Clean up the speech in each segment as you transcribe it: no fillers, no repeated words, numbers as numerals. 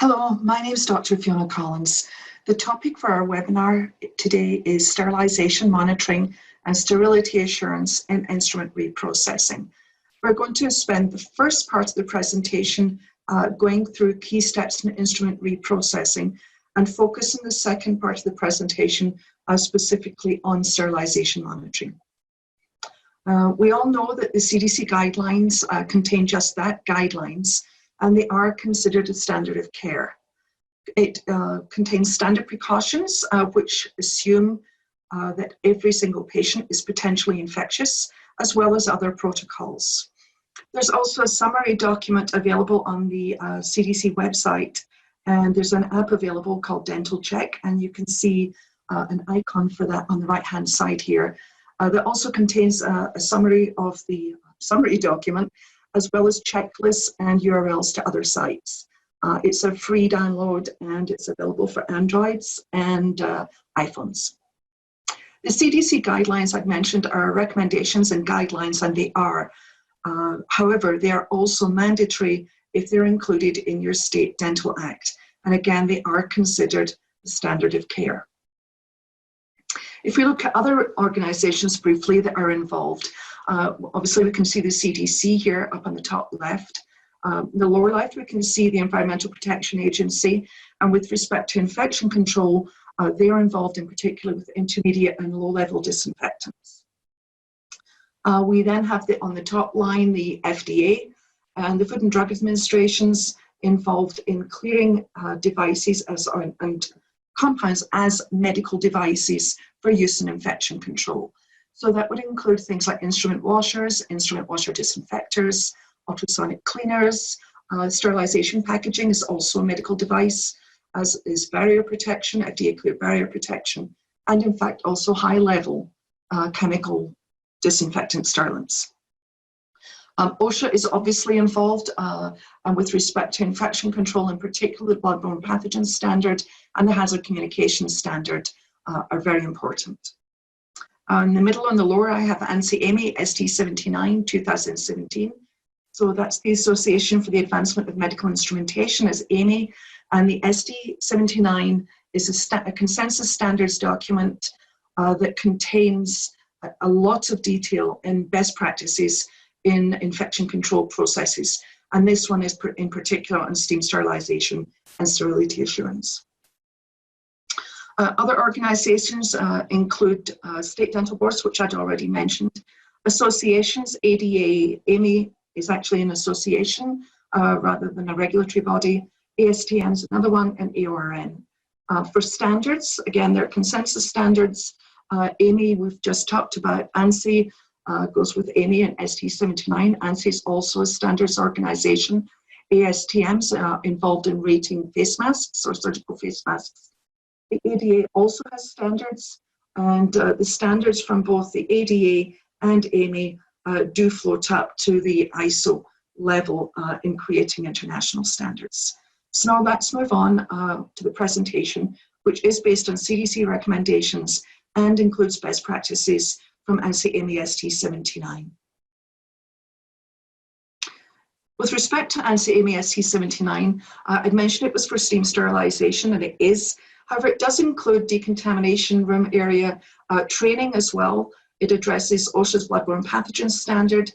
Hello, my name is Dr. Fiona Collins. The topic for our webinar today is sterilization monitoring and sterility assurance in instrument reprocessing. We're going to spend the first part of the presentation going through key steps in instrument reprocessing and focus in the second part of the presentation specifically on sterilization monitoring. We all know that the CDC guidelines contain just that, guidelines, and they are considered a standard of care. It contains standard precautions which assume that every single patient is potentially infectious, as well as other protocols. There's also a summary document available on the CDC website, and there's an app available called Dental Check, and you can see an icon for that on the right-hand side here. That also contains a summary of the summary document, as well as checklists and URLs to other sites. It's a free download and it's available for Androids and iPhones. The CDC guidelines I've mentioned are recommendations and guidelines, and they are. However, they are also mandatory if they're included in your state dental act. And again, they are considered the standard of care. If we look at other organizations briefly that are involved, obviously we can see the CDC here up on the top left. The lower left, we can see the Environmental Protection Agency, and with respect to infection control, they are involved in particular with intermediate and low-level disinfectants. We then have on the top line the FDA and the Food and Drug Administration's involved in clearing devices and compounds as medical devices for use in infection control. So that would include things like instrument washer disinfectors, ultrasonic cleaners. Sterilization packaging is also a medical device, as is barrier protection, FDA cleared barrier protection, and in fact also high-level chemical disinfectant sterilants. OSHA is obviously involved, and with respect to infection control, in particular the bloodborne pathogen standard and the hazard communication standard are very important. In the middle and the lower, I have ANSI-AMI ST79 2017. So that's the Association for the Advancement of Medical Instrumentation as AMI, and the ST79 is a consensus standards document that contains a lot of detail in best practices in infection control processes. And this one is in particular on steam sterilization and sterility assurance. Other organizations include state dental boards, which I'd already mentioned, associations. ADA, AMI is actually an association rather than a regulatory body. ASTM is another one, and AORN. For standards, again, they're consensus standards. AMI, we've just talked about. ANSI goes with AMI and ST79. ANSI is also a standards organization. ASTM's involved in rating face masks or surgical face masks. The ADA also has standards, and the standards from both the ADA and AMI do float up to the ISO level in creating international standards. So now let's move on to the presentation, which is based on CDC recommendations and includes best practices from ANSI-AMI ST79. With respect to ANSI-AMI ST79, I'd mentioned it was for steam sterilization, and it is. However, it does include decontamination room area training as well. It addresses OSHA's bloodborne pathogen standard.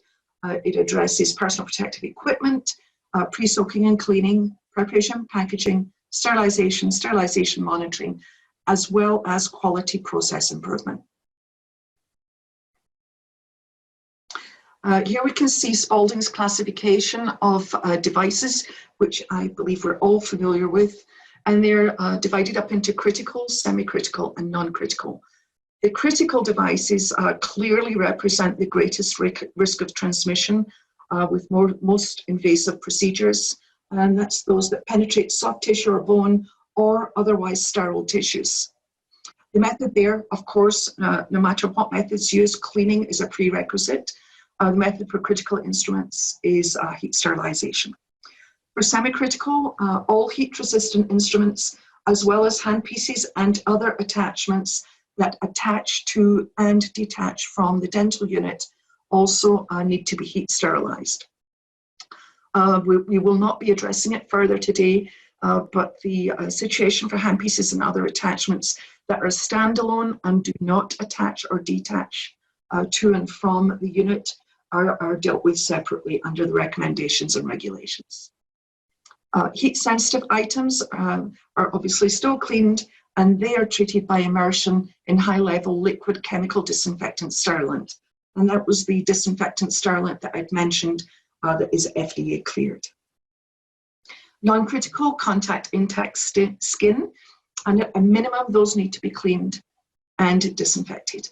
It addresses personal protective equipment, pre-soaking and cleaning, preparation, packaging, sterilization monitoring, as well as quality process improvement. Here we can see Spalding's classification of devices, which I believe we're all familiar with, and they're divided up into critical, semi-critical, and non-critical. The critical devices clearly represent the greatest risk of transmission with most invasive procedures, and that's those that penetrate soft tissue or bone or otherwise sterile tissues. The method there, of course, no matter what methods used, cleaning is a prerequisite. The method for critical instruments is heat sterilization. For semi-critical, all heat-resistant instruments, as well as handpieces and other attachments that attach to and detach from the dental unit, also need to be heat sterilized. We will not be addressing it further today, but the situation for handpieces and other attachments that are standalone and do not attach or detach to and from the unit are dealt with separately under the recommendations and regulations. Heat-sensitive items are obviously still cleaned, and they are treated by immersion in high-level liquid chemical disinfectant sterilant. And that was the disinfectant sterilant that I'd mentioned that is FDA cleared. Non-critical contact intact skin, and at a minimum, those need to be cleaned and disinfected.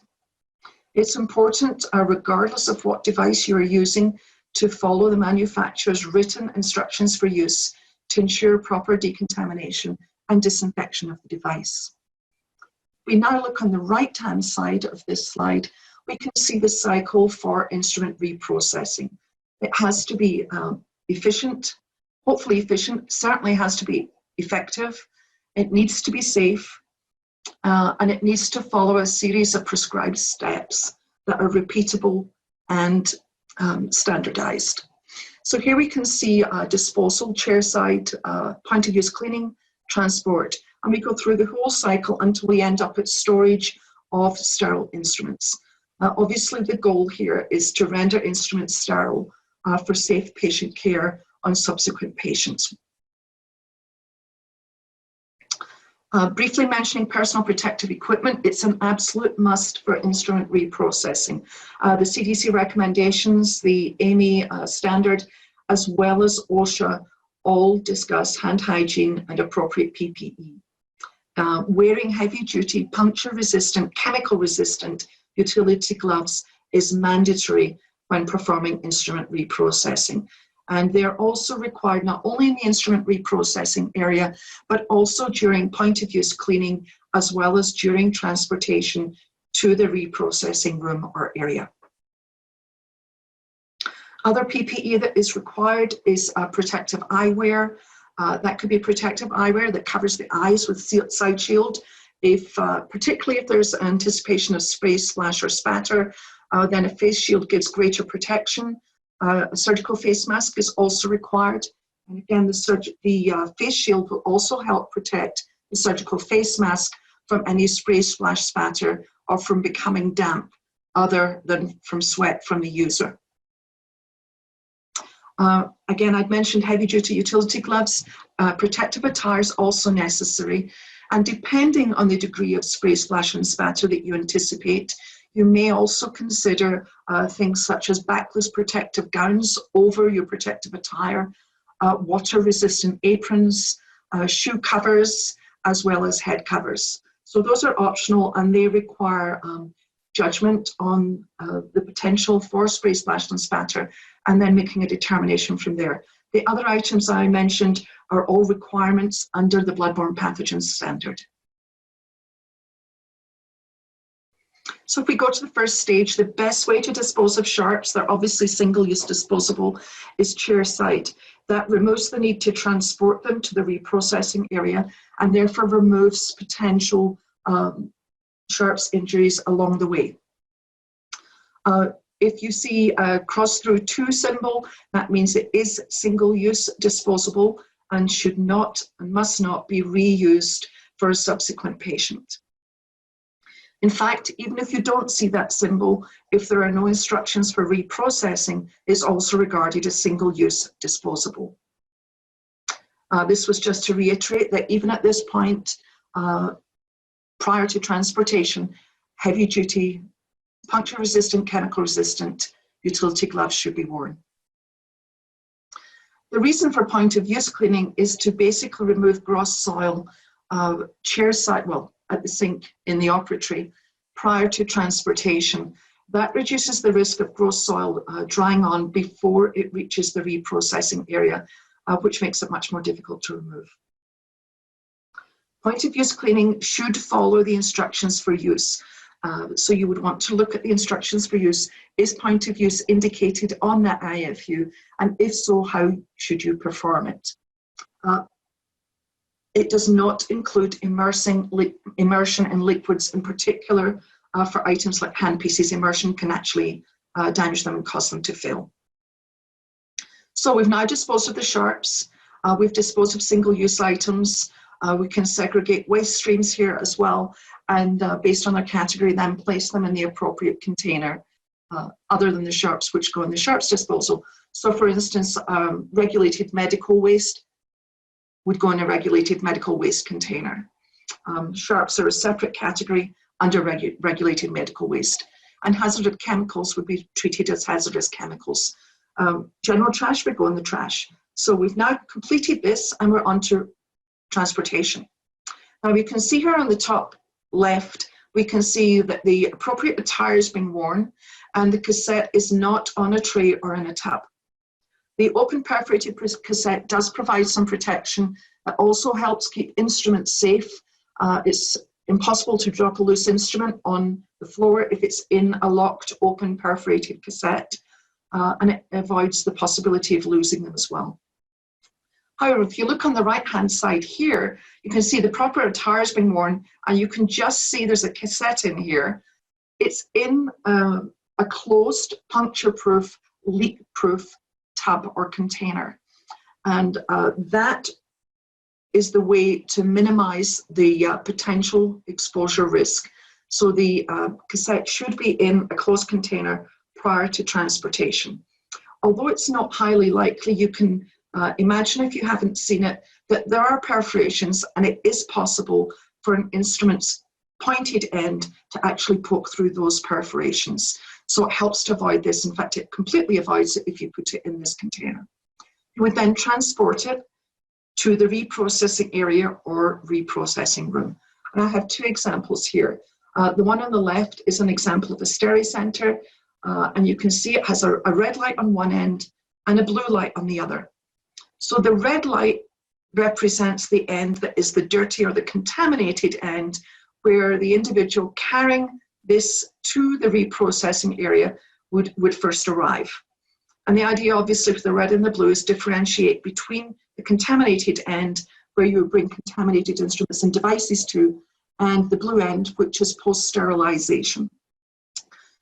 It's important, regardless of what device you're using, to follow the manufacturer's written instructions for use to ensure proper decontamination and disinfection of the device. We now look on the right-hand side of this slide. We can see the cycle for instrument reprocessing. It has to be efficient, hopefully efficient, certainly has to be effective. It needs to be safe, and it needs to follow a series of prescribed steps that are repeatable and standardized. So here we can see disposal, chairside, point of use cleaning, transport, and we go through the whole cycle until we end up at storage of sterile instruments. Obviously, the goal here is to render instruments sterile for safe patient care on subsequent patients. Briefly mentioning personal protective equipment, it's an absolute must for instrument reprocessing. The CDC recommendations, the AMI standard, as well as OSHA, all discuss hand hygiene and appropriate PPE. Wearing heavy-duty, puncture-resistant, chemical-resistant utility gloves is mandatory when performing instrument reprocessing. And they're also required not only in the instrument reprocessing area, but also during point-of-use cleaning, as well as during transportation to the reprocessing room or area. Other PPE that is required is protective eyewear. That could be protective eyewear that covers the eyes with side shield. Particularly if there's anticipation of spray, splash, or spatter, then a face shield gives greater protection. A surgical face mask is also required. And again, the face shield will also help protect the surgical face mask from any spray, splash, spatter, or from becoming damp, other than from sweat from the user. Again, I'd mentioned heavy-duty utility gloves. Protective attire is also necessary. And depending on the degree of spray, splash, and spatter that you anticipate, you may also consider things such as backless protective gowns over your protective attire, water-resistant aprons, shoe covers, as well as head covers. So those are optional, and they require judgment on the potential for spray, splash, and spatter, and then making a determination from there. The other items I mentioned are all requirements under the bloodborne pathogens standard. So if we go to the first stage, the best way to dispose of sharps, they're obviously single-use disposable, is chairside. That removes the need to transport them to the reprocessing area and therefore removes potential sharps injuries along the way. If you see a cross-through 2 symbol, that means it is single-use disposable and should not and must not be reused for a subsequent patient. In fact, even if you don't see that symbol, if there are no instructions for reprocessing, it's also regarded as single-use disposable. This was just to reiterate that even at this point, prior to transportation, heavy-duty, puncture-resistant, chemical-resistant utility gloves should be worn. The reason for point-of-use cleaning is to basically remove gross soil chairside, well, at the sink in the operatory prior to transportation. That reduces the risk of gross soil drying on before it reaches the reprocessing area, which makes it much more difficult to remove. Point-of-use cleaning should follow the instructions for use. So you would want to look at the instructions for use. Is point of use indicated on that IFU? And if so, how should you perform it? It does not include immersion in liquids, in particular for items like handpieces. Immersion can actually damage them and cause them to fail. So we've now disposed of the sharps. We've disposed of single-use items. We can segregate waste streams here as well, and based on their category, then place them in the appropriate container, other than the sharps, which go in the sharps disposal. So for instance, regulated medical waste would go in a regulated medical waste container. Sharps are a separate category under regulated medical waste. And hazardous chemicals would be treated as hazardous chemicals. General trash would go in the trash. So we've now completed this and we're on to transportation. Now we can see here on the top left, we can see that the appropriate attire is being worn and the cassette is not on a tray or in a tub. The open perforated cassette does provide some protection. It also helps keep instruments safe. It's impossible to drop a loose instrument on the floor if it's in a locked, open, perforated cassette, and it avoids the possibility of losing them as well. However, if you look on the right-hand side here, you can see the proper attire is being worn, and you can just see there's a cassette in here. It's in a closed, puncture-proof, leak-proof tub or container, and that is the way to minimize the potential exposure risk. So the cassette should be in a closed container prior to transportation. Although it's not highly likely, you can imagine, if you haven't seen it, that there are perforations and it is possible for an instrument's pointed end to actually poke through those perforations. So it helps to avoid this. In fact, it completely avoids it if you put it in this container. You would then transport it to the reprocessing area or reprocessing room. And I have two examples here. The one on the left is an example of a Steri center, and you can see it has a red light on one end and a blue light on the other. So the red light represents the end that is the dirty or the contaminated end, where the individual carrying this to the reprocessing area would first arrive. And the idea, obviously, with the red and the blue is differentiate between the contaminated end, where you bring contaminated instruments and devices to, and the blue end, which is post-sterilization.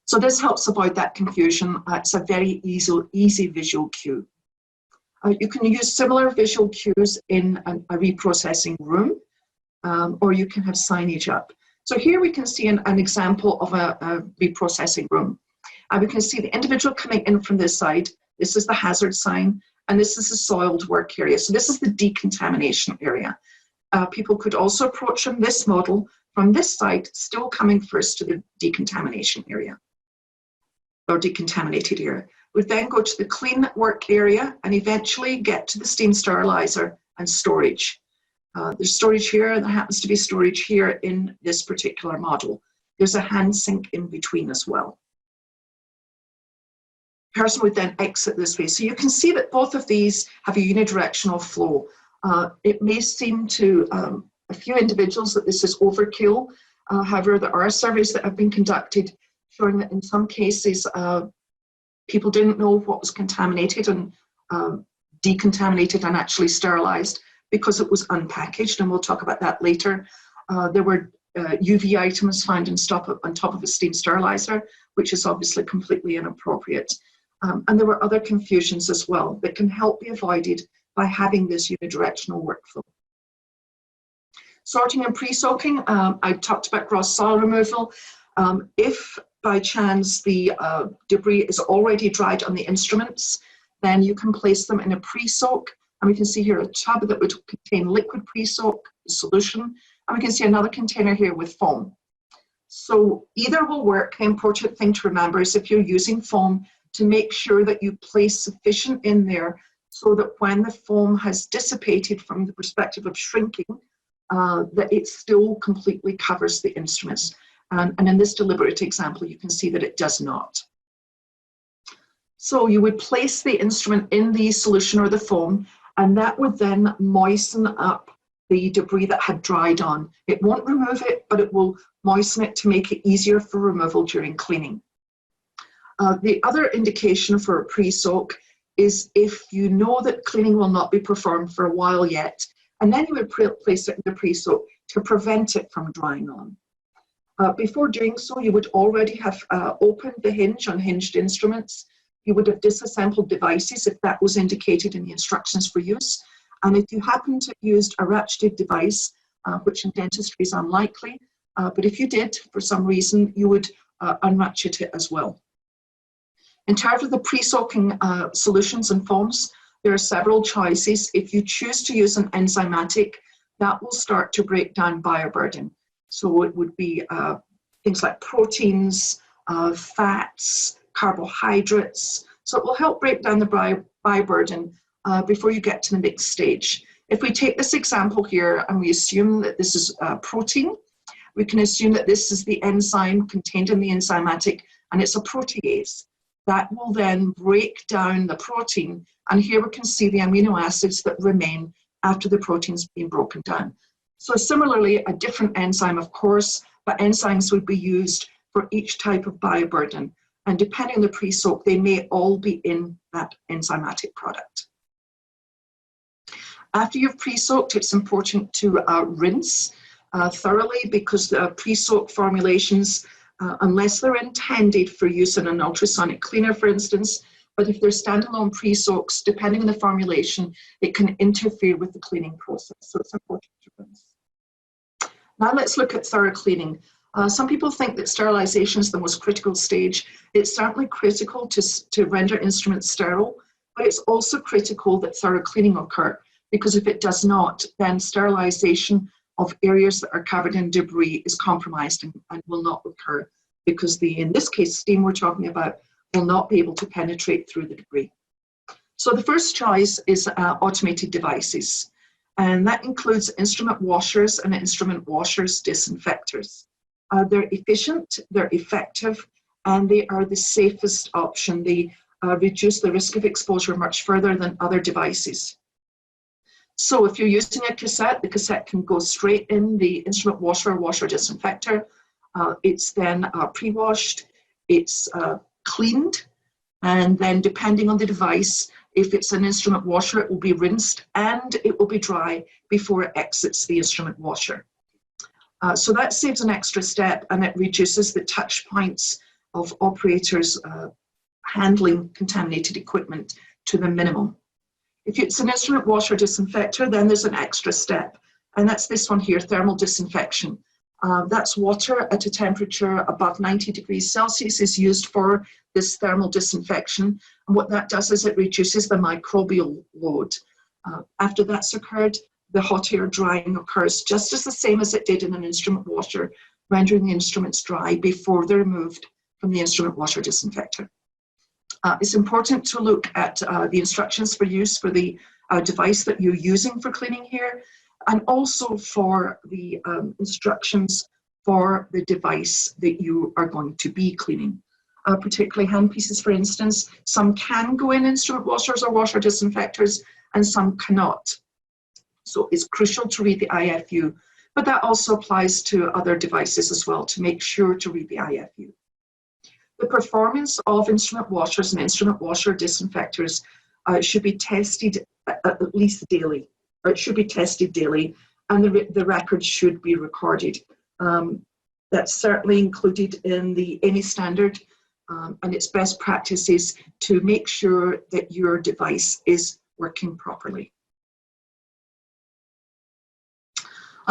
So this helps avoid that confusion. It's a very easy visual cue. You can use similar visual cues in a reprocessing room, or you can have signage up. So here we can see an example of a reprocessing room. We can see the individual coming in from this side. This is the hazard sign, and this is the soiled work area. So this is the decontamination area. People could also approach from this model, from this side, still coming first to the decontamination area, or decontaminated area. We'd then go to the clean work area and eventually get to the steam sterilizer and storage. There's storage here, and there happens to be storage here in this particular model. There's a hand sink in between as well. Person would then exit this way. So you can see that both of these have a unidirectional flow. It may seem to a few individuals that this is overkill. However, there are surveys that have been conducted showing that in some cases, people didn't know what was contaminated and decontaminated and actually sterilized because it was unpackaged, and we'll talk about that later. There were UV items found on top of a steam sterilizer, which is obviously completely inappropriate. And there were other confusions as well that can help be avoided by having this unidirectional workflow. Sorting and pre-soaking, I talked about gross soil removal. If by chance the debris is already dried on the instruments, then you can place them in a pre-soak. And we can see here a tub that would contain liquid pre-soak solution. And we can see another container here with foam. So either will work. The important thing to remember is if you're using foam, to make sure that you place sufficient in there so that when the foam has dissipated from the perspective of shrinking, that it still completely covers the instruments. And in this deliberate example, you can see that it does not. So you would place the instrument in the solution or the foam, and that would then moisten up the debris that had dried on. It won't remove it, but it will moisten it to make it easier for removal during cleaning. The other indication for a pre-soak is if you know that cleaning will not be performed for a while yet, and then you would place it in the pre-soak to prevent it from drying on. Before doing so, you would already have opened the hinge on hinged instruments. You would have disassembled devices if that was indicated in the instructions for use, And if you happen to have used a ratcheted device, which in dentistry is unlikely, but if you did, for some reason, you would unratchet it as well. In terms of the pre-soaking solutions and foams, there are several choices. If you choose to use an enzymatic, that will start to break down bioburden. So it would be things like proteins, fats, carbohydrates. So it will help break down the bioburden before you get to the mixed stage. If we take this example here and we assume that this is protein, we can assume that this is the enzyme contained in the enzymatic, and it's a protease. That will then break down the protein, and here we can see the amino acids that remain after the protein's been broken down. So similarly, a different enzyme, of course, but enzymes would be used for each type of bioburden, and depending on the pre-soak, they may all be in that enzymatic product. After you've pre-soaked, it's important to rinse thoroughly, because the pre-soak formulations, unless they're intended for use in an ultrasonic cleaner, for instance, but if they're standalone pre-soaks, depending on the formulation, it can interfere with the cleaning process. So it's important to rinse. Now let's look at thorough cleaning. Some people think that sterilization is the most critical stage. It's certainly critical to render instruments sterile, but it's also critical that thorough cleaning occur, because if it does not, then sterilization of areas that are covered in debris is compromised and will not occur, because in this case, steam we're talking about will not be able to penetrate through the debris. So the first choice is automated devices, and that includes instrument washers and instrument washers disinfectors. They're efficient, they're effective, and they are the safest option. They reduce the risk of exposure much further than other devices. So if you're using a cassette, the cassette can go straight in the instrument washer or washer disinfector. It's then pre-washed, it's cleaned, and then depending on the device, if it's an instrument washer, it will be rinsed and it will be dry before it exits the instrument washer. So that saves an extra step, and it reduces the touch points of operators handling contaminated equipment to the minimum. If it's an instrument washer disinfector, then there's an extra step, and that's this one here, thermal disinfection. That's water at a temperature above 90 degrees Celsius is used for this thermal disinfection, and what that does is it reduces the microbial load. After that's occurred, the hot air drying occurs just as the same as it did in an instrument washer, rendering the instruments dry before they're removed from the instrument washer disinfector. It's important to look at the instructions for use for the device that you're using for cleaning here, and also for the instructions for the device that you are going to be cleaning. Particularly handpieces, for instance, some can go in instrument washers or washer disinfectors, and some cannot. So it's crucial to read the IFU, but that also applies to other devices as well, to make sure to read the IFU. The performance of instrument washers and instrument washer disinfectors should be tested at least daily, or it should be tested daily, and the record should be recorded. That's certainly included in the ANI standard, and its best practices to make sure that your device is working properly.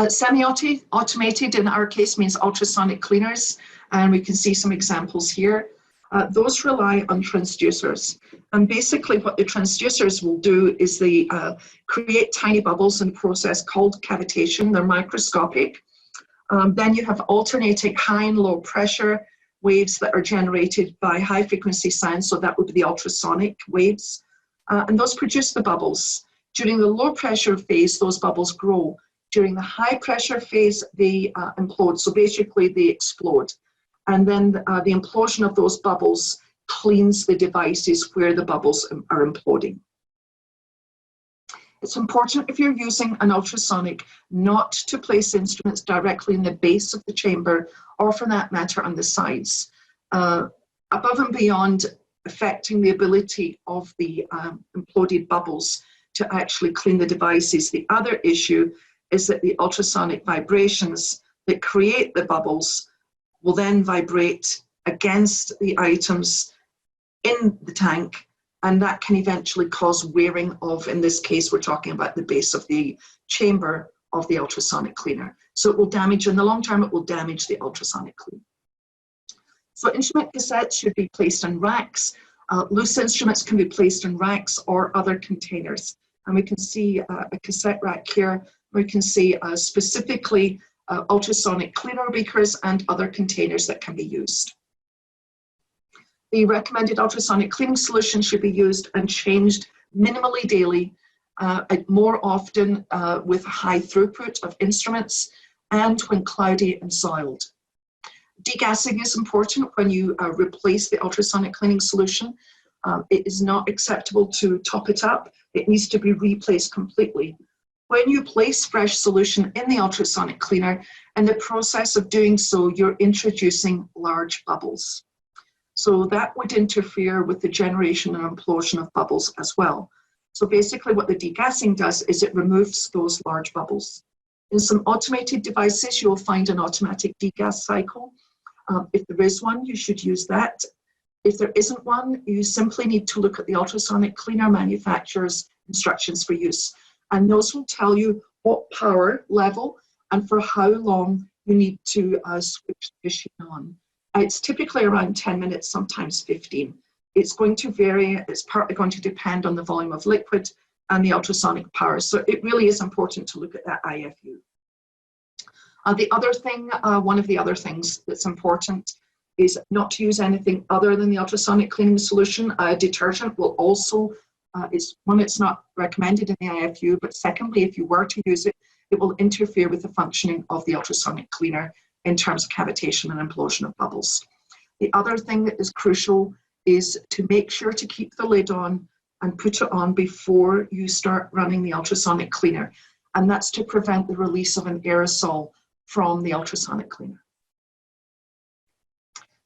Semi-automated in our case means ultrasonic cleaners, and we can see some examples here. Those rely on transducers, and basically what the transducers will do is they create tiny bubbles in a process called cavitation. They're microscopic. Then you have alternating high and low pressure waves that are generated by high frequency sound, so that would be the ultrasonic waves, and those produce the bubbles. During the low pressure phase, those bubbles grow. During the high pressure phase, they implode, so basically they explode. And then the implosion of those bubbles cleans the devices where the bubbles are imploding. It's important, if you're using an ultrasonic, not to place instruments directly in the base of the chamber, or for that matter on the sides. Above and beyond affecting the ability of the imploded bubbles to actually clean the devices, the other issue is that the ultrasonic vibrations that create the bubbles will then vibrate against the items in the tank, and that can eventually cause wearing of, in this case, we're talking about the base of the chamber of the ultrasonic cleaner. So it will damage, in the long term, it will damage the ultrasonic cleaner. So instrument cassettes should be placed in racks. Loose instruments can be placed in racks or other containers. And we can see a cassette rack here. We can see specifically ultrasonic cleaner beakers and other containers that can be used. The recommended ultrasonic cleaning solution should be used and changed minimally daily, more often with high throughput of instruments and when cloudy and soiled. Degassing is important when you replace the ultrasonic cleaning solution. It is not acceptable to top it up. It needs to be replaced completely. When you place fresh solution in the ultrasonic cleaner, in the process of doing so, you're introducing large bubbles. So that would interfere with the generation and implosion of bubbles as well. So basically what the degassing does is it removes those large bubbles. In some automated devices, you'll find an automatic degas cycle. If there is one, you should use that. If there isn't one, you simply need to look at the ultrasonic cleaner manufacturer's instructions for use. And those will tell you what power level and for how long you need to switch the machine on. It's typically around 10 minutes, sometimes 15. It's going to vary. It's partly going to depend on the volume of liquid and the ultrasonic power. So it really is important to look at that IFU. The other thing, one of the other things that's important is not to use anything other than the ultrasonic cleaning solution. Detergent will also, it's not recommended in the IFU, but secondly, if you were to use it, it will interfere with the functioning of the ultrasonic cleaner in terms of cavitation and implosion of bubbles. The other thing that is crucial is to make sure to keep the lid on and put it on before you start running the ultrasonic cleaner. And that's to prevent the release of an aerosol from the ultrasonic cleaner.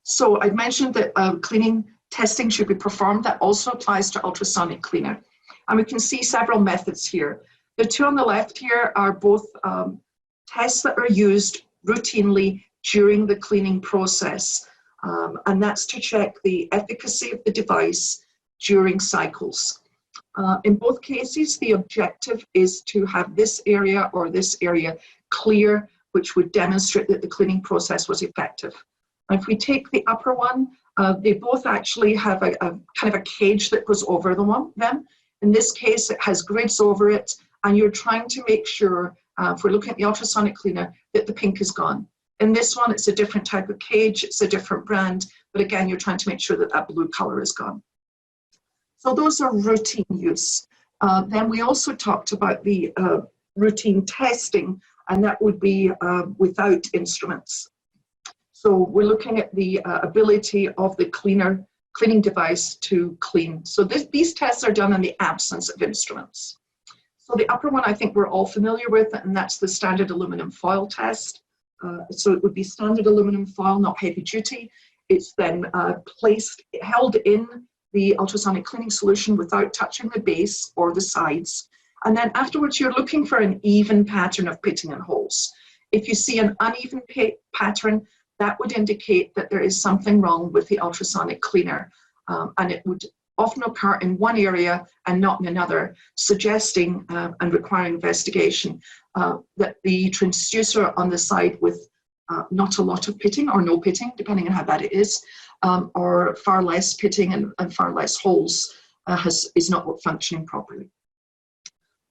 So I'd mentioned that cleaning testing should be performed. That also applies to ultrasonic cleaner. And we can see several methods here. The two on the left here are both tests that are used routinely during the cleaning process. And that's to check the efficacy of the device during cycles. In both cases, the objective is to have this area or this area clear, which would demonstrate that the cleaning process was effective. And if we take the upper one, they both actually have a kind of a cage that goes over them. In this case, it has grids over it, and you're trying to make sure, if we're looking at the ultrasonic cleaner, that the pink is gone. In this one, it's a different type of cage, it's a different brand, but again, you're trying to make sure that that blue color is gone. So those are routine use. Then we also talked about the routine testing, and that would be without instruments. So we're looking at the ability of the cleaning device to clean. So these tests are done in the absence of instruments. So the upper one I think we're all familiar with, and that's the standard aluminum foil test. So it would be standard aluminum foil, not heavy duty. It's then held in the ultrasonic cleaning solution without touching the base or the sides. And then afterwards, you're looking for an even pattern of pitting and holes. If you see an uneven pattern, that would indicate that there is something wrong with the ultrasonic cleaner. And it would often occur in one area and not in another, suggesting and requiring investigation that the transducer on the side with not a lot of pitting or no pitting, depending on how bad it is, or far less pitting and far less holes is not functioning properly.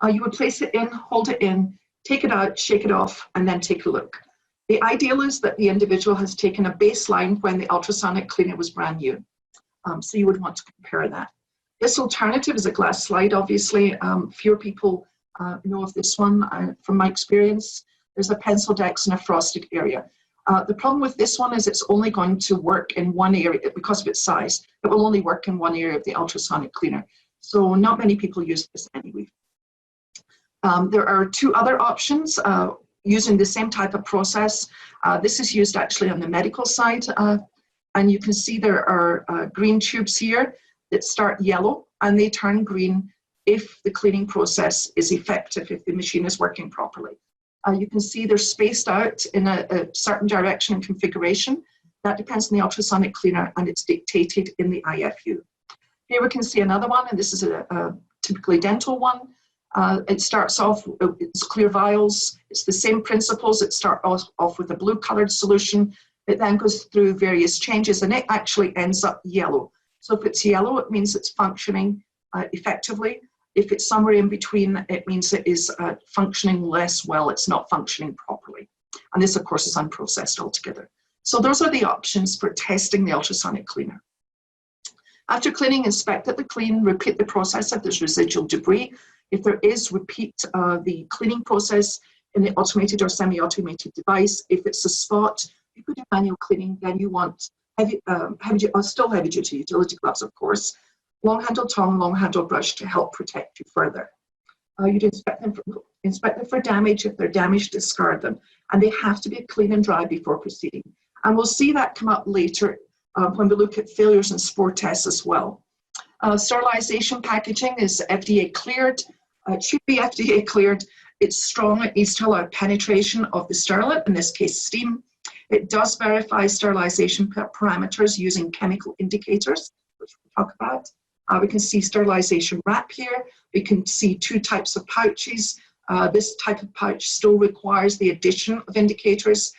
You would place it in, hold it in, take it out, shake it off, and then take a look. The ideal is that the individual has taken a baseline when the ultrasonic cleaner was brand new. So you would want to compare that. This alternative is a glass slide, obviously. Fewer people know of this one from my experience. There's a pencil decks and a frosted area. The problem with this one is it's only going to work in one area because of its size. It will only work in one area of the ultrasonic cleaner. So not many people use this anyway. There are two other options using the same type of process. This is used actually on the medical side. And you can see there are green tubes here that start yellow and they turn green if the cleaning process is effective, if the machine is working properly. You can see they're spaced out in a certain direction and configuration. That depends on the ultrasonic cleaner and it's dictated in the IFU. Here we can see another one, and this is a typically dental one. It starts off, it's clear vials. It's the same principles. It starts off with a blue colored solution. It then goes through various changes, and it actually ends up yellow. So if it's yellow, it means it's functioning effectively. If it's somewhere in between, it means it is functioning less well. It's not functioning properly. And this, of course, is unprocessed altogether. So those are the options for testing the ultrasonic cleaner. After cleaning, inspect that the clean, repeat the process if there's residual debris. If there is, repeat the cleaning process in the automated or semi-automated device. If it's a spot, if you do manual cleaning, then you want still heavy-duty utility gloves, of course, long-handled tongue, long-handled brush to help protect you further. You'd inspect them for damage. If they're damaged, discard them. And they have to be clean and dry before proceeding. And we'll see that come up later when we look at failures and spore tests as well. Sterilization packaging is FDA cleared. It should be FDA cleared. It's strong. It needs to allow penetration of the sterilant, in this case steam. It does verify sterilization parameters using chemical indicators, which we'll talk about. We can see sterilization wrap here. We can see two types of pouches. This type of pouch still requires the addition of indicators.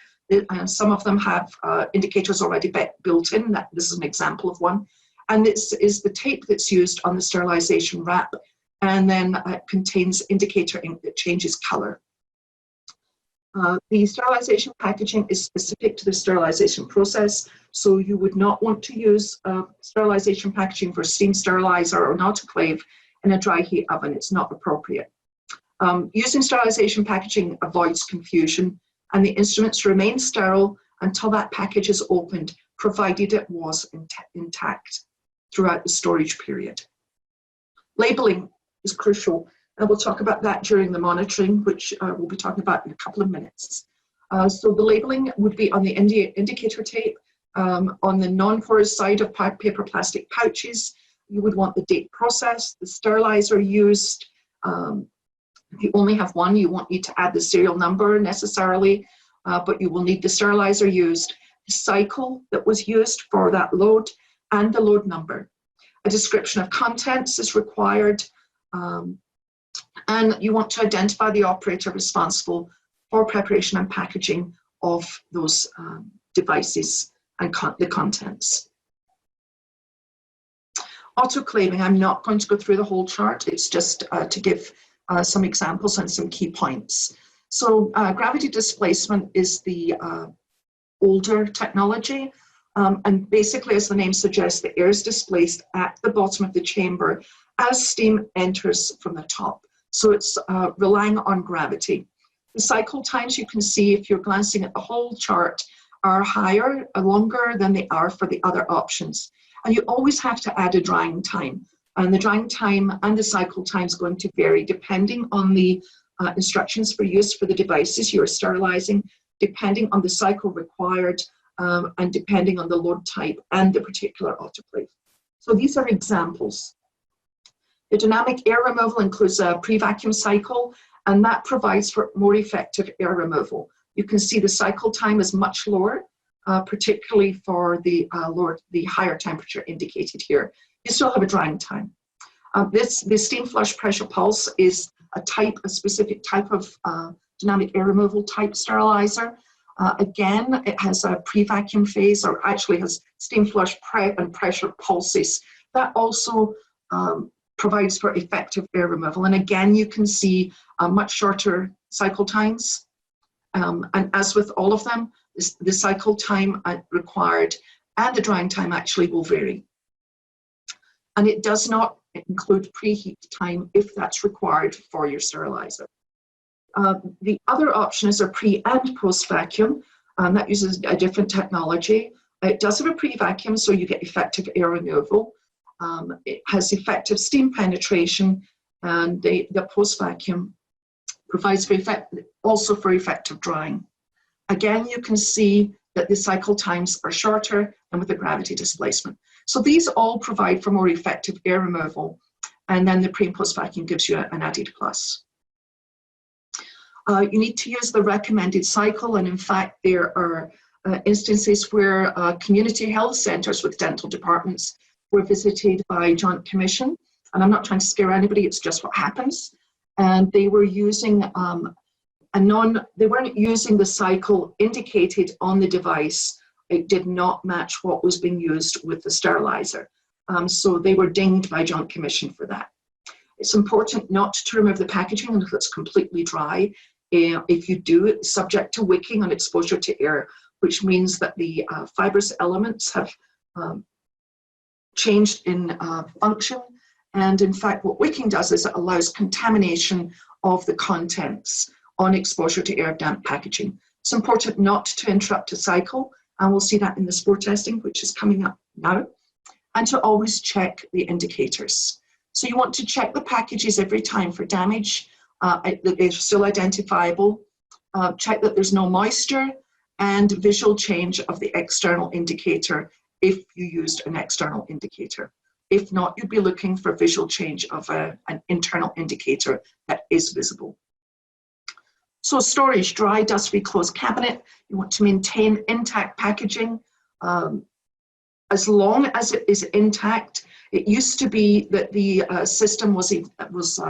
Some of them have indicators already built in. This is an example of one. And this is the tape that's used on the sterilization wrap, and then it contains indicator ink that changes color. The sterilization packaging is specific to the sterilization process, so you would not want to use sterilization packaging for steam sterilizer or an autoclave in a dry heat oven. It's not appropriate. Using sterilization packaging avoids confusion, and the instruments remain sterile until that package is opened, provided it was intact throughout the storage period. Labeling is crucial, and we'll talk about that during the monitoring, which we'll be talking about in a couple of minutes. So the labeling would be on the indicator tape. On the non-porous side of paper plastic pouches, you would want the date processed, the sterilizer used. If you only have one, you won't need to add the serial number necessarily, but you will need the sterilizer used, the cycle that was used for that load, and the load number. A description of contents is required, and you want to identify the operator responsible for preparation and packaging of those devices and the contents. Autoclaving, I'm not going to go through the whole chart. It's just to give some examples and some key points. So gravity displacement is the older technology. And basically, as the name suggests, the air is displaced at the bottom of the chamber as steam enters from the top. So it's relying on gravity. The cycle times, you can see if you're glancing at the whole chart, are higher, longer than they are for the other options. And you always have to add a drying time. And the drying time and the cycle time is going to vary depending on the instructions for use for the devices you're sterilizing, depending on the cycle required, and depending on the load type and the particular autoclave. So these are examples. The dynamic air removal includes a pre-vacuum cycle, and that provides for more effective air removal. You can see the cycle time is much lower, particularly for the higher temperature indicated here. You still have a drying time. The steam flush pressure pulse is a specific type of dynamic air removal type sterilizer. Again, it has a pre-vacuum phase, or actually has steam flush and pressure pulses. That also provides for effective air removal. And again, you can see much shorter cycle times. And as with all of them, the cycle time required and the drying time actually will vary. And it does not include preheat time if that's required for your sterilizer. The other option is a pre and post vacuum, and that uses a different technology. It does have a pre-vacuum, so you get effective air removal. It has effective steam penetration, and the post vacuum provides also for effective drying. Again, you can see that the cycle times are shorter and with the gravity displacement. So these all provide for more effective air removal, and then the pre and post vacuum gives you an added plus. You need to use the recommended cycle, and in fact there are instances where community health centres with dental departments were visited by Joint Commission, and I'm not trying to scare anybody, it's just what happens. And they were using they weren't using the cycle indicated on the device. It did not match what was being used with the sterilizer. So they were dinged by Joint Commission for that. It's important not to remove the packaging until it's completely dry. If you do, it's subject to wicking on exposure to air, which means that the fibrous elements have changed in function. And in fact, what wicking does is it allows contamination of the contents on exposure to air damp packaging. It's important not to interrupt a cycle, and we'll see that in the spore testing, which is coming up now, and to always check the indicators. So you want to check the packages every time for damage, that they're still identifiable, check that there's no moisture, and visual change of the external indicator if you used an external indicator. If not, you'd be looking for visual change of an internal indicator that is visible. So storage, dry, dust-free closed cabinet. You want to maintain intact packaging as long as it is intact. It used to be that the system was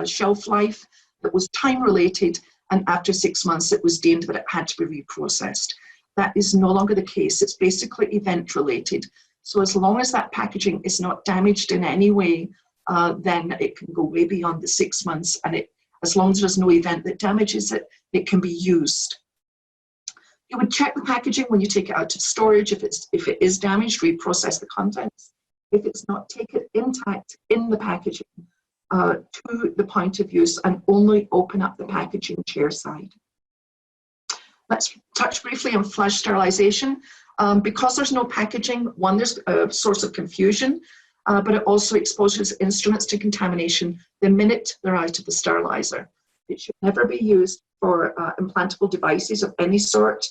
shelf life that was time related, and after 6 months it was deemed that it had to be reprocessed. That is no longer the case. It's basically event related. So as long as that packaging is not damaged in any way, then it can go way beyond the 6 months, and as long as there's no event that damages it, it can be used. You would check the packaging when you take it out of storage. If it is damaged, reprocess the contents. If it's not, take it intact in the packaging to the point of use, and only open up the packaging chair side. Let's touch briefly on flush sterilization. Because there's no packaging, one, there's a source of confusion, but it also exposes instruments to contamination the minute they're out of the sterilizer. It should never be used for implantable devices of any sort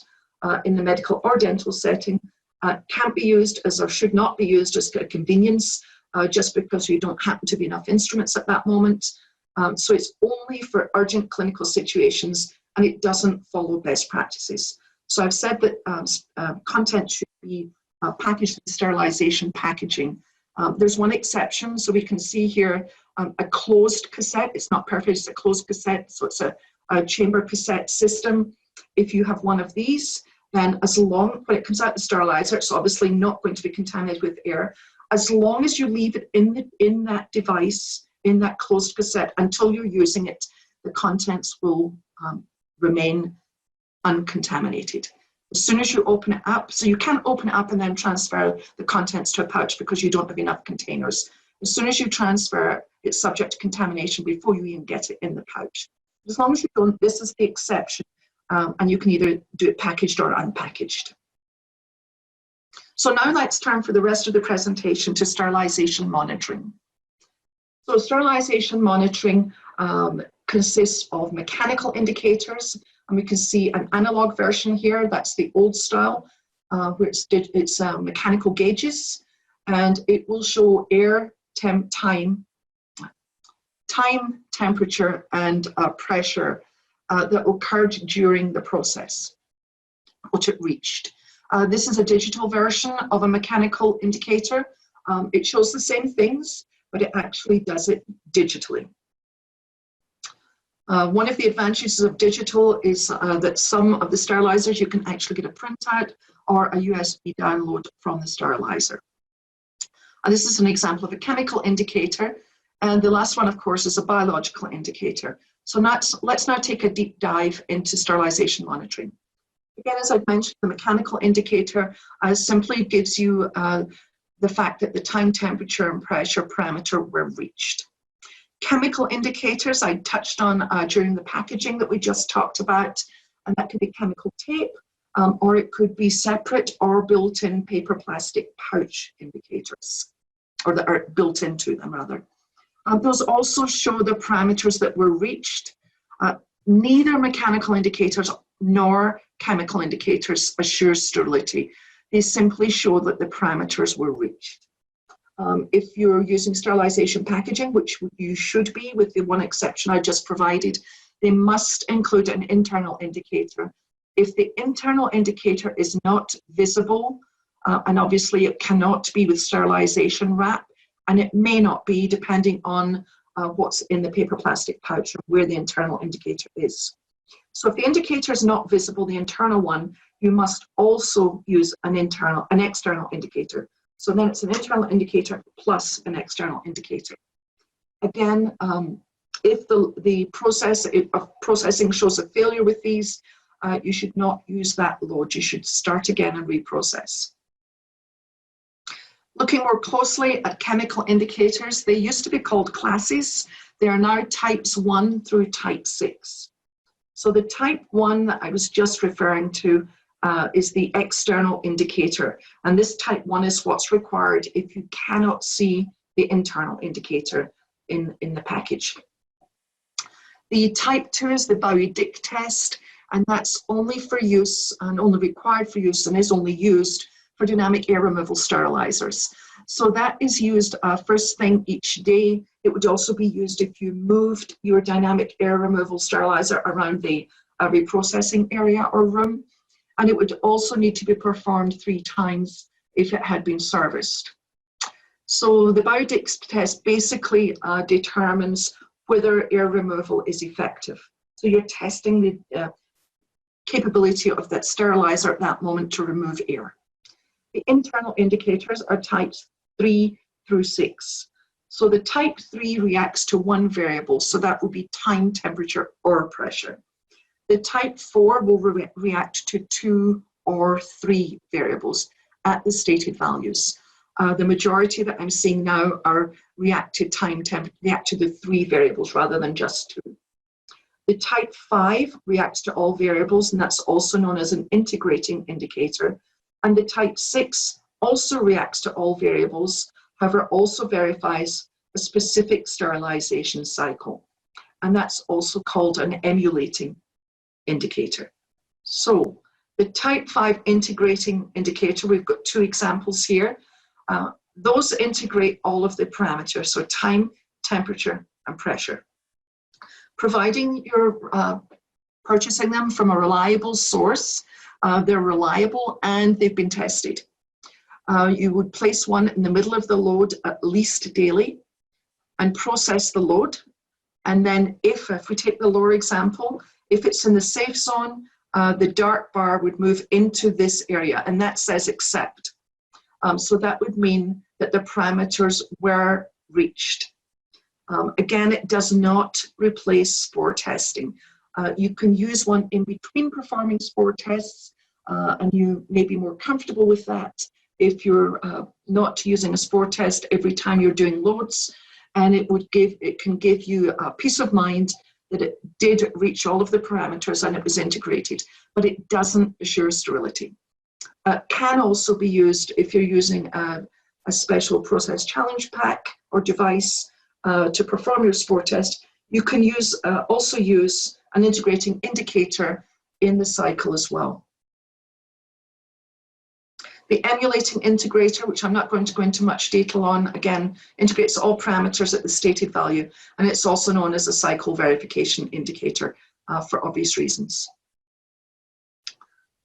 in the medical or dental setting. Can't be used as, or should not be used as a convenience just because you don't happen to be enough instruments at that moment. So it's only for urgent clinical situations, and it doesn't follow best practices. So I've said that content should be packaged in sterilization packaging. There's one exception, so we can see here a closed cassette. It's not perfect, it's a closed cassette, so it's a chamber cassette system. If you have one of these, then when it comes out the sterilizer, it's obviously not going to be contaminated with air. As long as you leave it in that device, in that closed cassette, until you're using it, the contents will remain uncontaminated. As soon as you open it up, so you can't open it up and then transfer the contents to a pouch because you don't have enough containers. As soon as you transfer, it's subject to contamination before you even get it in the pouch. As long as you don't, this is the exception, and you can either do it packaged or unpackaged. So now let's turn for the rest of the presentation to sterilization monitoring. So sterilization monitoring consists of mechanical indicators, and we can see an analog version here. That's the old style, where it's mechanical gauges, and it will show air, time, temperature, and pressure that occurred during the process, what it reached. This is a digital version of a mechanical indicator. It shows the same things, but it actually does it digitally. One of the advantages of digital is that some of the sterilizers you can actually get a printout or a USB download from the sterilizer. This is an example of a chemical indicator, and the last one, of course, is a biological indicator. So let's now take a deep dive into sterilization monitoring. Again, as I've mentioned, the mechanical indicator simply gives you the fact that the time, temperature, and pressure parameter were reached. Chemical indicators I touched on during the packaging that we just talked about, and that could be chemical tape, or it could be separate or built-in paper plastic pouch indicators, or that are built into them rather. Those also show the parameters that were reached. Neither mechanical indicators nor chemical indicators assure sterility. They simply show that the parameters were reached. If you're using sterilization packaging, which you should be with the one exception I just provided, they must include an internal indicator. If the internal indicator is not visible, and obviously it cannot be with sterilization wrap, and it may not be, depending on what's in the paper plastic pouch and where the internal indicator is. So if the indicator is not visible, the internal one, you must also use an external indicator. So then it's an internal indicator plus an external indicator. Again, if the process of processing shows a failure with these, you should not use that load. You should start again and reprocess. Looking more closely at chemical indicators, they used to be called classes. They are now types 1 through type 6. So the type 1 that I was just referring to is the external indicator. And this type 1 is what's required if you cannot see the internal indicator in the package. The type 2 is the Bowie-Dick test, and that's only for use and only required for use and is only used for dynamic air removal sterilizers. So that is used first thing each day. It would also be used if you moved your dynamic air removal sterilizer around the reprocessing area or room. And it would also need to be performed 3 times if it had been serviced. So the Bowie-Dick test basically determines whether air removal is effective. So you're testing the capability of that sterilizer at that moment to remove air. The internal indicators are types 3 through 6. So the type 3 reacts to 1 variable, so that will be time, temperature, or pressure. The type 4 will react to 2 or 3 variables at the stated values. The majority that I'm seeing now are react to time, react to the 3 variables rather than just 2. The type 5 reacts to all variables, and that's also known as an integrating indicator. And the type 6 also reacts to all variables, however, also verifies a specific sterilization cycle. And that's also called an emulating indicator. So the type 5 integrating indicator, we've got 2 examples here. Those integrate all of the parameters, so time, temperature, and pressure. Providing you're purchasing them from a reliable source, they're reliable and they've been tested. You would place one in the middle of the load at least daily and process the load. And then if we take the lower example, if it's in the safe zone, the dark bar would move into this area, and that says accept. So that would mean that the parameters were reached. Again, it does not replace spore testing. You can use one in between performing spore tests, and you may be more comfortable with that if you're not using a spore test every time you're doing loads, and it can give you a peace of mind that it did reach all of the parameters and it was integrated, but it doesn't assure sterility. Can also be used if you're using a special process challenge pack or device to perform your spore test. You can also use an integrating indicator in the cycle as well. The emulating integrator, which I'm not going to go into much detail on, again, integrates all parameters at the stated value, and it's also known as a cycle verification indicator for obvious reasons.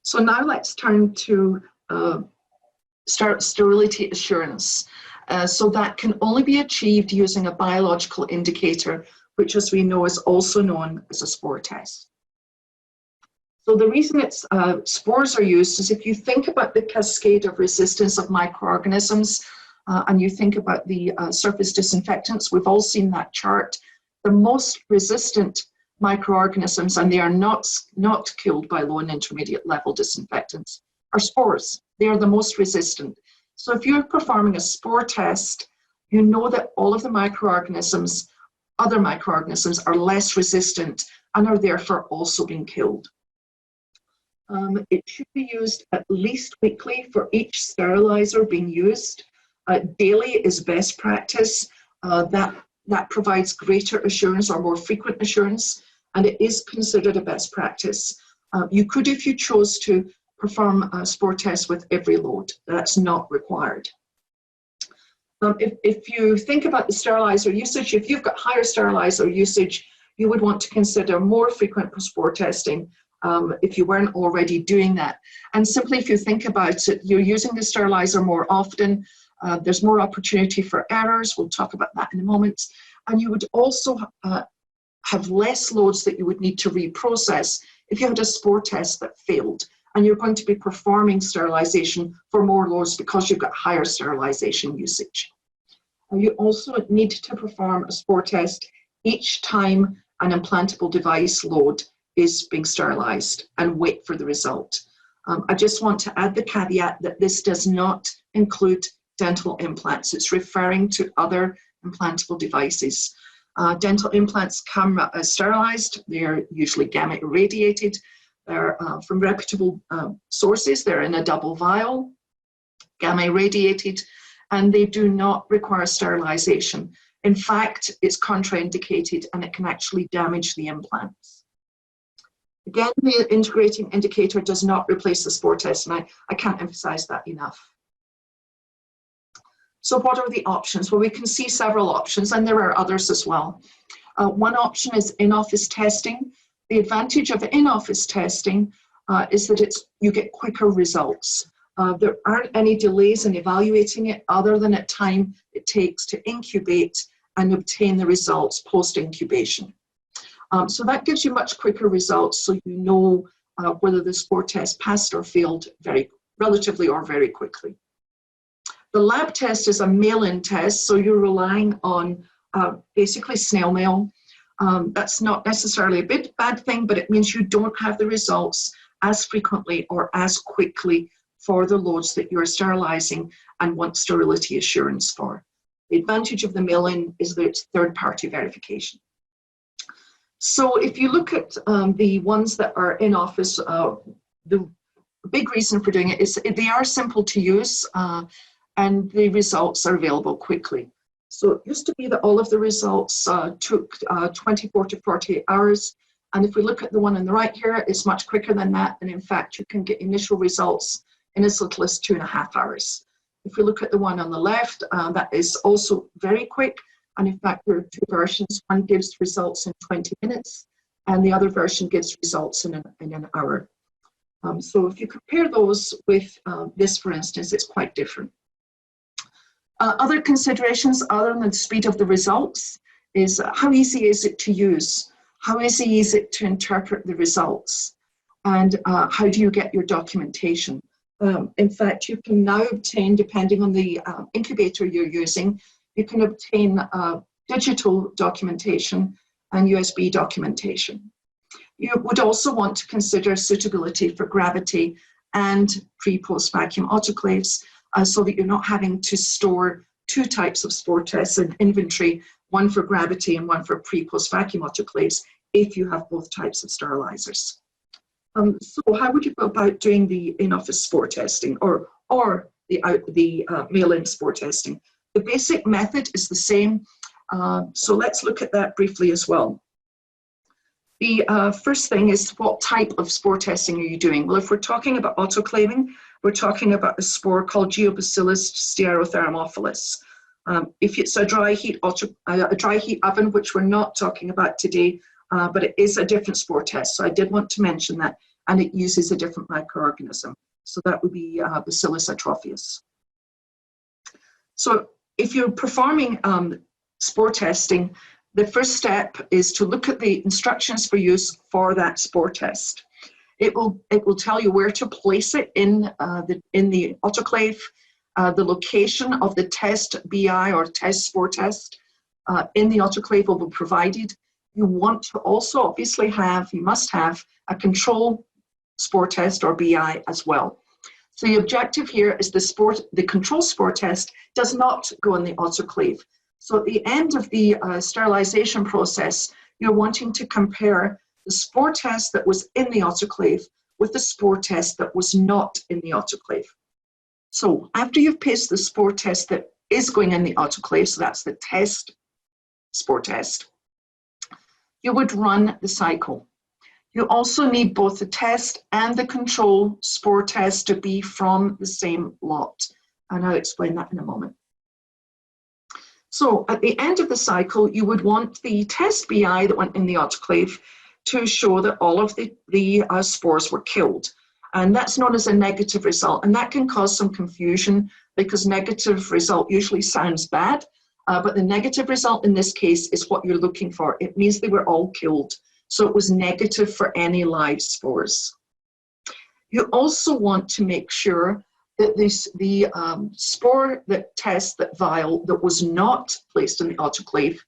So now let's turn to sterility assurance. So that can only be achieved using a biological indicator, which, as we know, is also known as a spore test. So the reason spores are used is if you think about the cascade of resistance of microorganisms and you think about the surface disinfectants, we've all seen that chart. The most resistant microorganisms, and they are not killed by low and intermediate level disinfectants, are spores. They are the most resistant. So if you're performing a spore test, you know that all of the microorganisms, other microorganisms, are less resistant and are therefore also being killed. It should be used at least weekly for each sterilizer being used. Daily is best practice. That provides greater assurance or more frequent assurance, and it is considered a best practice. You could, if you chose to, perform a spore test with every load. That's not required. If you think about the sterilizer usage, if you've got higher sterilizer usage, you would want to consider more frequent spore testing if you weren't already doing that. And simply, if you think about it, you're using the sterilizer more often, There's more opportunity for errors. We'll talk about that in a moment. And you would also have less loads that you would need to reprocess if you had a spore test that failed. And you're going to be performing sterilization for more loads because you've got higher sterilization usage. You also need to perform a spore test each time an implantable device load is being sterilized and wait for the result. I just want to add the caveat that this does not include dental implants. It's referring to other implantable devices. Dental implants come sterilized. They're usually gamma irradiated. They're from reputable sources. They're in a double vial, gamma irradiated, and they do not require sterilization. In fact, it's contraindicated and it can actually damage the implants. Again, the integrating indicator does not replace the spore test, and I can't emphasize that enough. So what are the options? Well, we can see several options, and there are others as well. One option is in-office testing. The advantage of in-office testing is that you get quicker results. There aren't any delays in evaluating it other than at time it takes to incubate and obtain the results post-incubation. So that gives you much quicker results, so you know whether the spore test passed or failed relatively or very quickly. The lab test is a mail-in test, so you're relying on basically snail mail. That's not necessarily a bad thing, but it means you don't have the results as frequently or as quickly for the loads that you're sterilizing and want sterility assurance for. The advantage of the mail-in is that it's third-party verification. So if you look at the ones that are in office, the big reason for doing it is they are simple to use and the results are available quickly. So it used to be that all of the results took 24 to 48 hours. And if we look at the one on the right here, it's much quicker than that. And in fact, you can get initial results in as little as 2.5 hours. If we look at the one on the left, that is also very quick. And in fact, there are two versions. One gives results in 20 minutes, and the other version gives results in an hour. So if you compare those with this, for instance, it's quite different. Other considerations other than the speed of the results is how easy is it to use? How easy is it to interpret the results? And how do you get your documentation? In fact, you can now obtain, depending on the incubator you're using, you can obtain digital documentation and USB documentation. You would also want to consider suitability for gravity and pre-post vacuum autoclaves so that you're not having to store two types of spore tests in inventory, one for gravity and one for pre-post vacuum autoclaves, if you have both types of sterilizers. So how would you go about doing the in-office spore testing or the mail-in spore testing? The basic method is the same, so let's look at that briefly as well. The first thing is, what type of spore testing are you doing? Well, if we're talking about autoclaving, we're talking about a spore called Geobacillus stearothermophilus. If it's a dry heat oven, which we're not talking about today, but it is a different spore test, so I did want to mention that, and it uses a different microorganism. So that would be Bacillus atrophius. So if you're performing spore testing, the first step is to look at the instructions for use for that spore test. It will tell you where to place it in the autoclave, the location of the test BI or test spore test in the autoclave will be provided. You want to also obviously you must have a control spore test or BI as well. So the objective here is the control spore test does not go in the autoclave. So at the end of the sterilization process, you're wanting to compare the spore test that was in the autoclave with the spore test that was not in the autoclave. So after you've placed the spore test that is going in the autoclave, so that's the test spore test, you would run the cycle. You also need both the test and the control spore test to be from the same lot, and I'll explain that in a moment. So at the end of the cycle, you would want the test BI that went in the autoclave to show that all of the spores were killed. And that's known as a negative result, and that can cause some confusion. because negative result usually sounds bad, but the negative result in this case is what you're looking for. It means they were all killed. So it was negative for any live spores. You also want to make sure that the spore test, that vial that was not placed in the autoclave,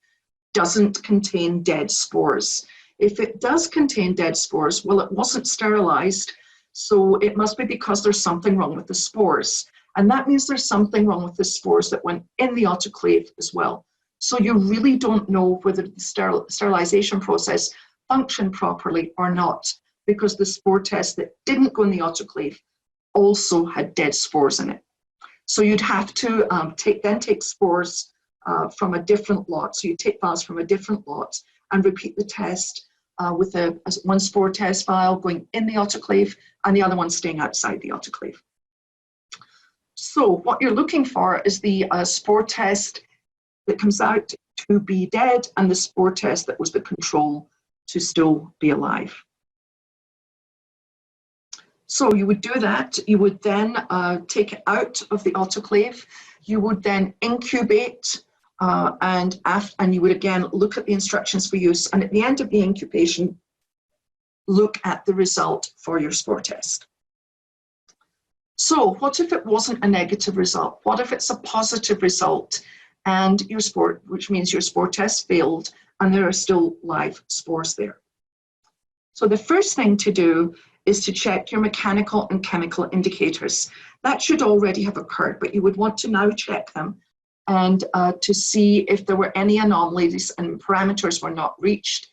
doesn't contain dead spores. If it does contain dead spores, well, it wasn't sterilized, so it must be because there's something wrong with the spores. And that means there's something wrong with the spores that went in the autoclave as well. So you really don't know whether the sterilization process functioned properly or not, because the spore test that didn't go in the autoclave also had dead spores in it. So you'd have to take spores from a different lot. So you take vials from a different lot and repeat the test with one spore test vial going in the autoclave and the other one staying outside the autoclave. So what you're looking for is the spore test that comes out to be dead and the spore test that was the control to still be alive. So you would do that. You would then take it out of the autoclave. You would then incubate and you would again look at the instructions for use. And at the end of the incubation, look at the result for your spore test. So what if it wasn't a negative result? What if it's a positive result and your spore, which means your spore test failed and there are still live spores there? So the first thing to do is to check your mechanical and chemical indicators. That should already have occurred, but you would want to now check them and to see if there were any anomalies and parameters were not reached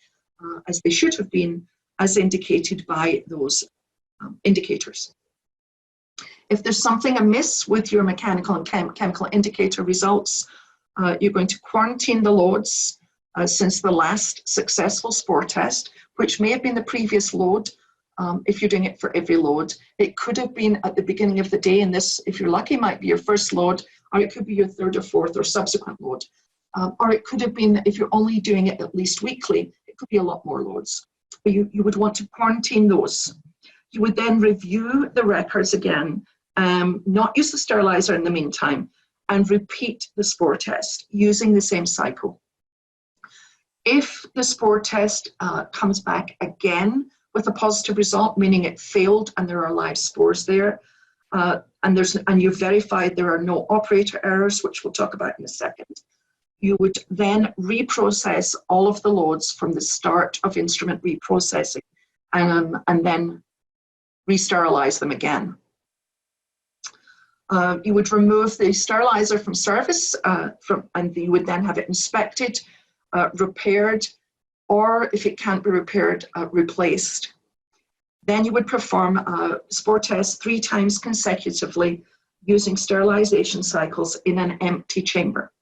as they should have been, as indicated by those indicators. If there's something amiss with your mechanical and chemical indicator results, you're going to quarantine the loads since the last successful spore test, which may have been the previous load. If you're doing it for every load, it could have been at the beginning of the day, and this, if you're lucky, might be your first load, or it could be your third or fourth or subsequent load. Or it could have been, if you're only doing it at least weekly, it could be a lot more loads. But you would want to quarantine those. You would then review the records again, not use the sterilizer in the meantime, and repeat the spore test using the same cycle. If the spore test comes back again with a positive result, meaning it failed and there are live spores there, and you've verified there are no operator errors, which we'll talk about in a second, you would then reprocess all of the loads from the start of instrument reprocessing and then re-sterilize them again. You would remove the sterilizer from service and you would then have it inspected, repaired, or if it can't be repaired, replaced. Then you would perform spore tests 3 times consecutively using sterilization cycles in an empty chamber.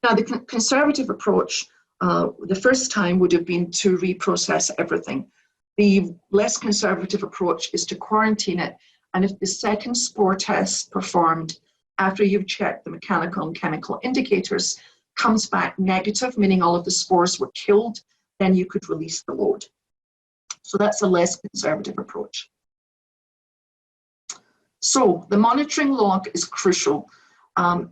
Now, the conservative approach, the first time would have been to reprocess everything. The less conservative approach is to quarantine it, and if the second spore test performed after you've checked the mechanical and chemical indicators comes back negative, meaning all of the spores were killed, then you could release the load. So that's a less conservative approach. So the monitoring log is crucial.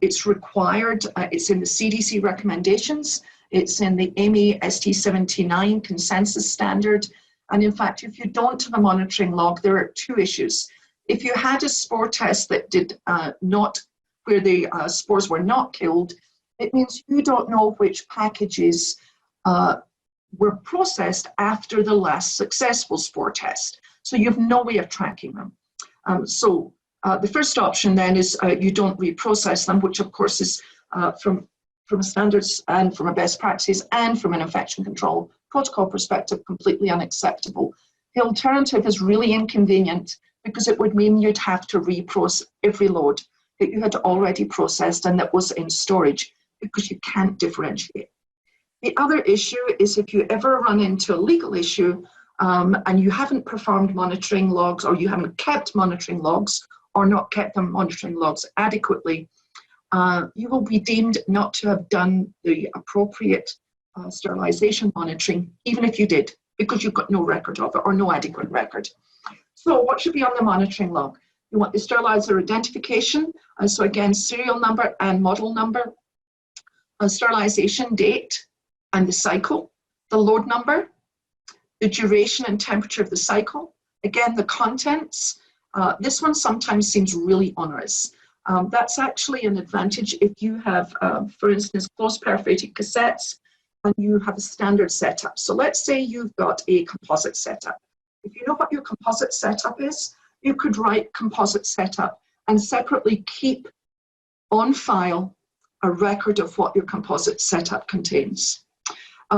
It's required, it's in the CDC recommendations, it's in the AMI ST79 consensus standard, and in fact, if you don't have a monitoring log, there are 2 issues. If you had a spore test that did where the spores were not killed, it means you don't know which packages were processed after the last successful spore test. So you have no way of tracking them. The first option then is you don't reprocess them, which of course is from a standards and from a best practices and from an infection control protocol perspective, completely unacceptable. The alternative is really inconvenient because it would mean you'd have to reprocess every load that you had already processed and that was in storage, because you can't differentiate. The other issue is if you ever run into a legal issue and you haven't performed monitoring logs, or you haven't kept monitoring logs, or not kept the monitoring logs adequately, you will be deemed not to have done the appropriate sterilization monitoring, even if you did, because you've got no record of it or no adequate record. So what should be on the monitoring log? You want the sterilizer identification, so again, serial number and model number, a sterilization date and the cycle, the load number, the duration and temperature of the cycle, again, the contents. This one sometimes seems really onerous. That's actually an advantage if you have, for instance, closed perforated cassettes and you have a standard setup. So let's say you've got a composite setup. If you know what your composite setup is, you could write composite setup and separately keep on file a record of what your composite setup contains.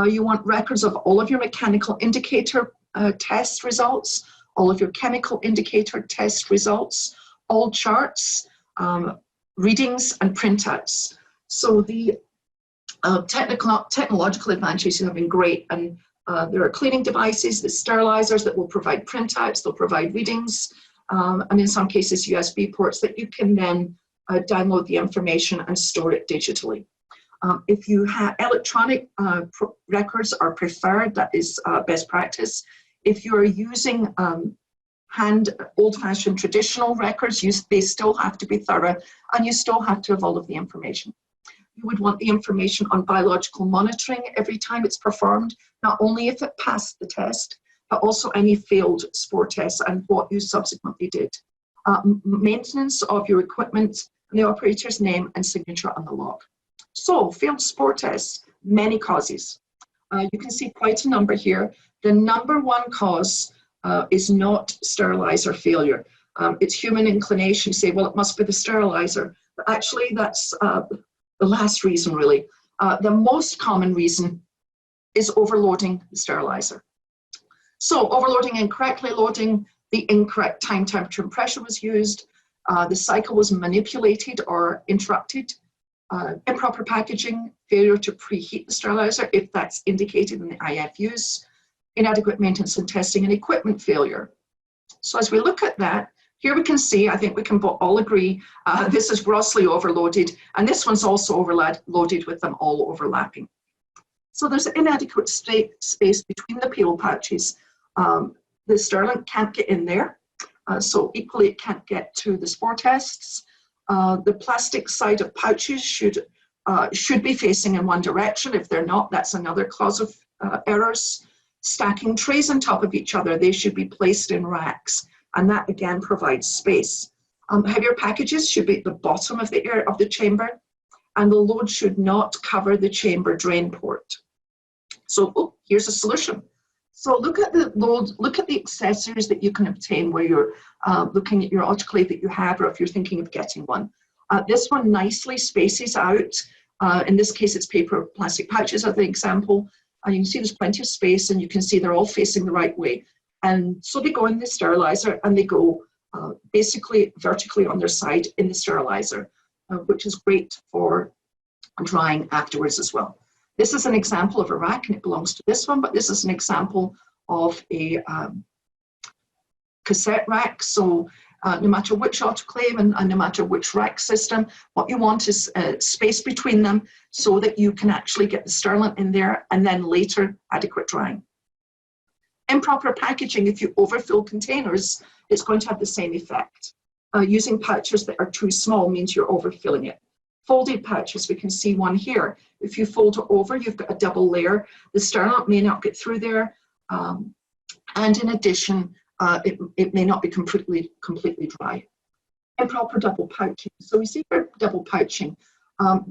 You want records of all of your mechanical indicator test results, all of your chemical indicator test results, all charts, readings and printouts. So the technological advantages have been great, and there are cleaning devices, the sterilizers that will provide printouts, they'll provide readings, and in some cases USB ports that you can then download the information and store it digitally. If you have electronic records are preferred, that is best practice. If you're using old-fashioned traditional records, they still have to be thorough, and you still have to have all of the information. You would want the information on biological monitoring every time it's performed, not only if it passed the test, but also any failed spore tests and what you subsequently did. Maintenance of your equipment, and the operator's name and signature on the log. So, failed spore tests, many causes. You can see quite a number here. The number one cause is not sterilizer failure. It's human inclination. You say, well, it must be the sterilizer. But actually, that's the last reason, really. The most common reason is overloading the sterilizer. So, overloading, incorrectly loading, the incorrect time, temperature, and pressure was used. The cycle was manipulated or interrupted. Improper packaging, failure to preheat the sterilizer if that's indicated in the IFUs, inadequate maintenance and testing, and equipment failure. So as we look at that, here we can see, I think we can all agree, this is grossly overloaded, and this one's also overloaded with them all overlapping. So there's inadequate space between the peel pouches. The sterilant can't get in there, so equally it can't get to the spore tests. The plastic side of pouches should be facing in one direction. If they're not, that's another cause of errors. Stacking trays on top of each other, they should be placed in racks, and that again provides space. Heavier packages should be at the bottom of the chamber, and the load should not cover the chamber drain port. So here's a solution. So look at the load, look at the accessories that you can obtain where you're looking at your autoclave that you have, or if you're thinking of getting one. This one nicely spaces out. In this case, it's paper or plastic pouches are the example. You can see there's plenty of space, and you can see they're all facing the right way. And so they go in the sterilizer, and they go basically vertically on their side in the sterilizer, which is great for drying afterwards as well. This is an example of a rack, and it belongs to this one, but this is an example of a cassette rack. So no matter which autoclave and no matter which rack system, what you want is space between them so that you can actually get the sterilant in there and then later adequate drying. Improper packaging, if you overfill containers, it's going to have the same effect. Using pouches that are too small means you're overfilling it. Folded pouches, we can see one here. If you fold it over, you've got a double layer. The sterilant may not get through there, and in addition, it may not be completely dry. Improper double pouching. So we see for double pouching,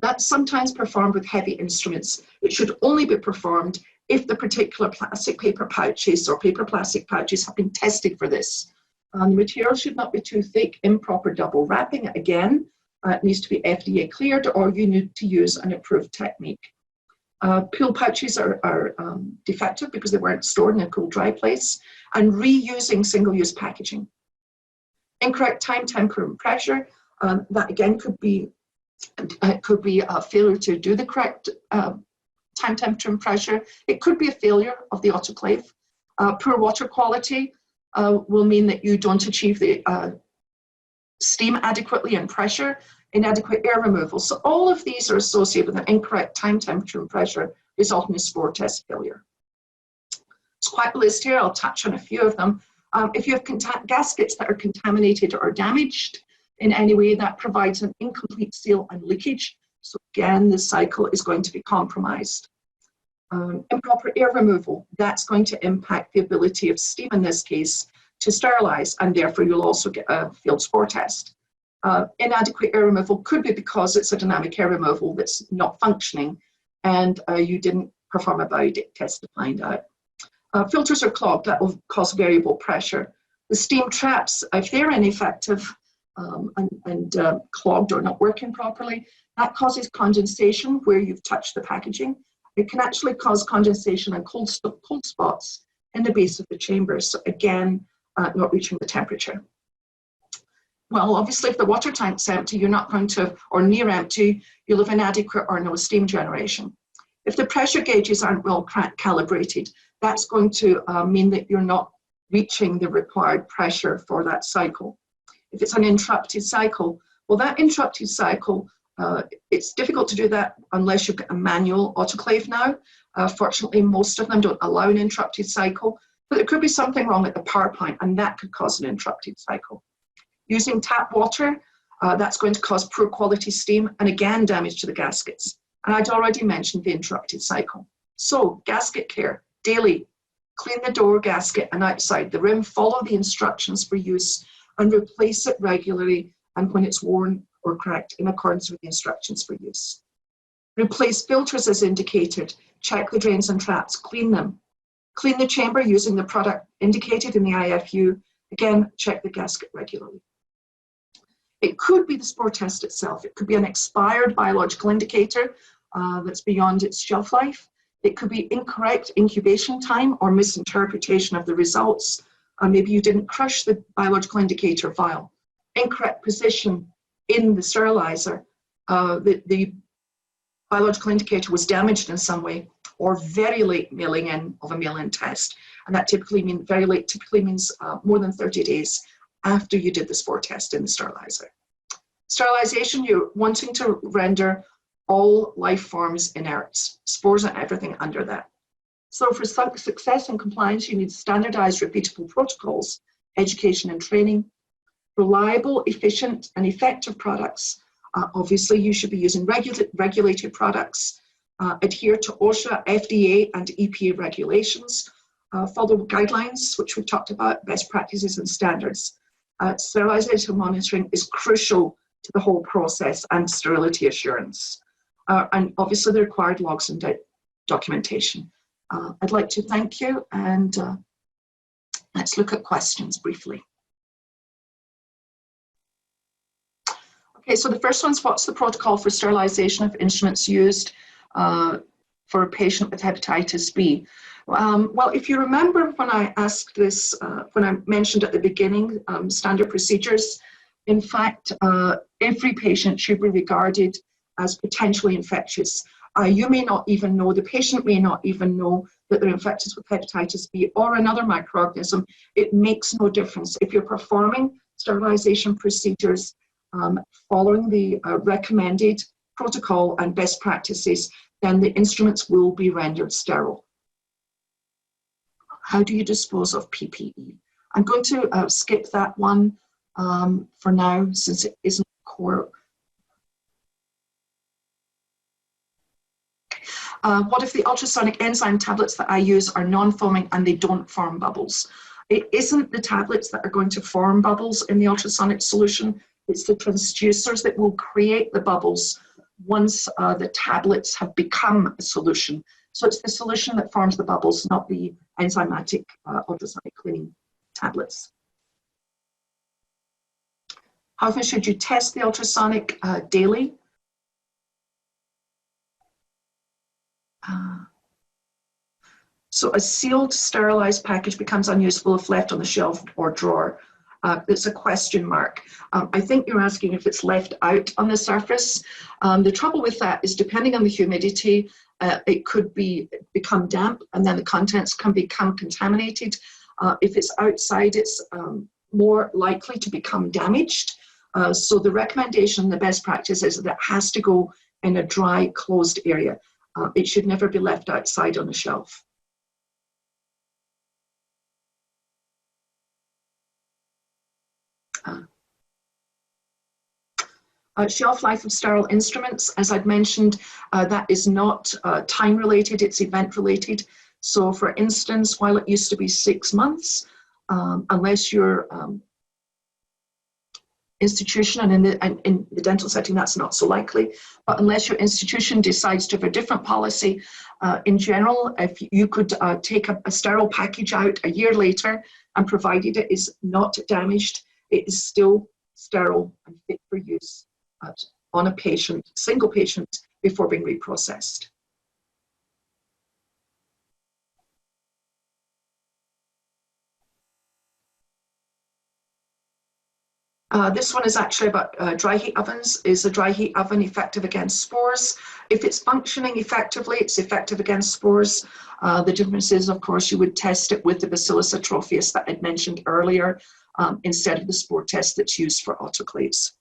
that's sometimes performed with heavy instruments. It should only be performed if the particular plastic paper pouches or paper plastic pouches have been tested for this. The material should not be too thick. Improper double wrapping, again, it needs to be FDA cleared, or you need to use an approved technique. Peel pouches are defective because they weren't stored in a cool, dry place, and reusing single-use packaging. Incorrect time, temperature, and pressure. That again could be a failure to do the correct time, temperature, and pressure. It could be a failure of the autoclave. Poor water quality will mean that you don't achieve the steam adequately and pressure. Inadequate air removal. So all of these are associated with an incorrect time, temperature, and pressure, resulting in spore test failure. It's quite a list here. I'll touch on a few of them. If you have gaskets that are contaminated or damaged in any way, that provides an incomplete seal and leakage. So again, the cycle is going to be compromised. Improper air removal, that's going to impact the ability of steam in this case to sterilize, and therefore you'll also get a field spore test. Inadequate air removal could be because it's a dynamic air removal that's not functioning and you didn't perform a biotic test to find out. Filters are clogged, that will cause variable pressure. The steam traps, if they're ineffective and clogged or not working properly, that causes condensation where you've touched the packaging. It can actually cause condensation and cold spots in the base of the chamber. So again, not reaching the temperature. Well, obviously, if the water tank's empty, you're not going to, or near empty, you'll have inadequate or no steam generation. If the pressure gauges aren't well calibrated, that's going to mean that you're not reaching the required pressure for that cycle. If it's an interrupted cycle, well, that interrupted cycle, it's difficult to do that unless you've got a manual autoclave now. Fortunately, most of them don't allow an interrupted cycle, but there could be something wrong at the power plant, and that could cause an interrupted cycle. Using tap water, that's going to cause poor quality steam and again damage to the gaskets. And I'd already mentioned the interrupted cycle. So gasket care, daily, clean the door gasket and outside the rim, follow the instructions for use and replace it regularly and when it's worn or cracked in accordance with the instructions for use. Replace filters as indicated, check the drains and traps, clean them. Clean the chamber using the product indicated in the IFU. Again, check the gasket regularly. It could be the spore test itself. It could be an expired biological indicator that's beyond its shelf life. It could be incorrect incubation time or misinterpretation of the results. Maybe you didn't crush the biological indicator vial. Incorrect position in the sterilizer. The biological indicator was damaged in some way, or very late mailing in of a mail-in test. And that typically means, very late typically means more than 30 days after you did the spore test in the sterilizer. Sterilization, you're wanting to render all life forms inert, spores and everything under that. So for success and compliance, you need standardized, repeatable protocols, education and training, reliable, efficient and effective products. Obviously, you should be using regulated products, adhere to OSHA, FDA and EPA regulations, follow guidelines, which we've talked about, best practices and standards. Sterilization monitoring is crucial to the whole process and sterility assurance. And obviously the required logs and documentation. I'd like to thank you and let's look at questions briefly. Okay, so the first one's what's the protocol for sterilization of instruments used for a patient with hepatitis B? Well, if you remember when I asked this, when I mentioned at the beginning, standard procedures, in fact, every patient should be regarded as potentially infectious. You may not even know, the patient may not even know that they're infected with hepatitis B or another microorganism. It makes no difference. If you're performing sterilization procedures, following the recommended protocol and best practices, then the instruments will be rendered sterile. How do you dispose of PPE? I'm going to skip that one for now, since it isn't core. What if the ultrasonic enzyme tablets that I use are non-foaming and they don't form bubbles? It isn't the tablets that are going to form bubbles in the ultrasonic solution. It's the transducers that will create the bubbles once the tablets have become a solution. So it's the solution that forms the bubbles, not the enzymatic ultrasonic cleaning tablets. How often should you test the ultrasonic? Daily. So a sealed, sterilized package becomes unusable if left on the shelf or drawer. It's a question mark. I think you're asking if it's left out on the surface. The trouble with that is depending on the humidity, it could become damp and then the contents can become contaminated. If it's outside, it's more likely to become damaged. So the recommendation, the best practice is that it has to go in a dry, closed area. It should never be left outside on a shelf. Shelf life of sterile instruments, as I've mentioned, that is not time related, it's event related. So for instance, while it used to be 6 months, unless your institution, and in the dental setting that's not so likely, but unless your institution decides to have a different policy, in general, if you could take a sterile package out a year later, and provided it is not damaged, it is still sterile and fit for use on a patient, single patient, before being reprocessed. This one is actually about dry heat ovens. Is a dry heat oven effective against spores? If it's functioning effectively, it's effective against spores. The difference is, of course, you would test it with the Bacillus atrophius that I'd mentioned earlier, instead of the spore test that's used for autoclaves.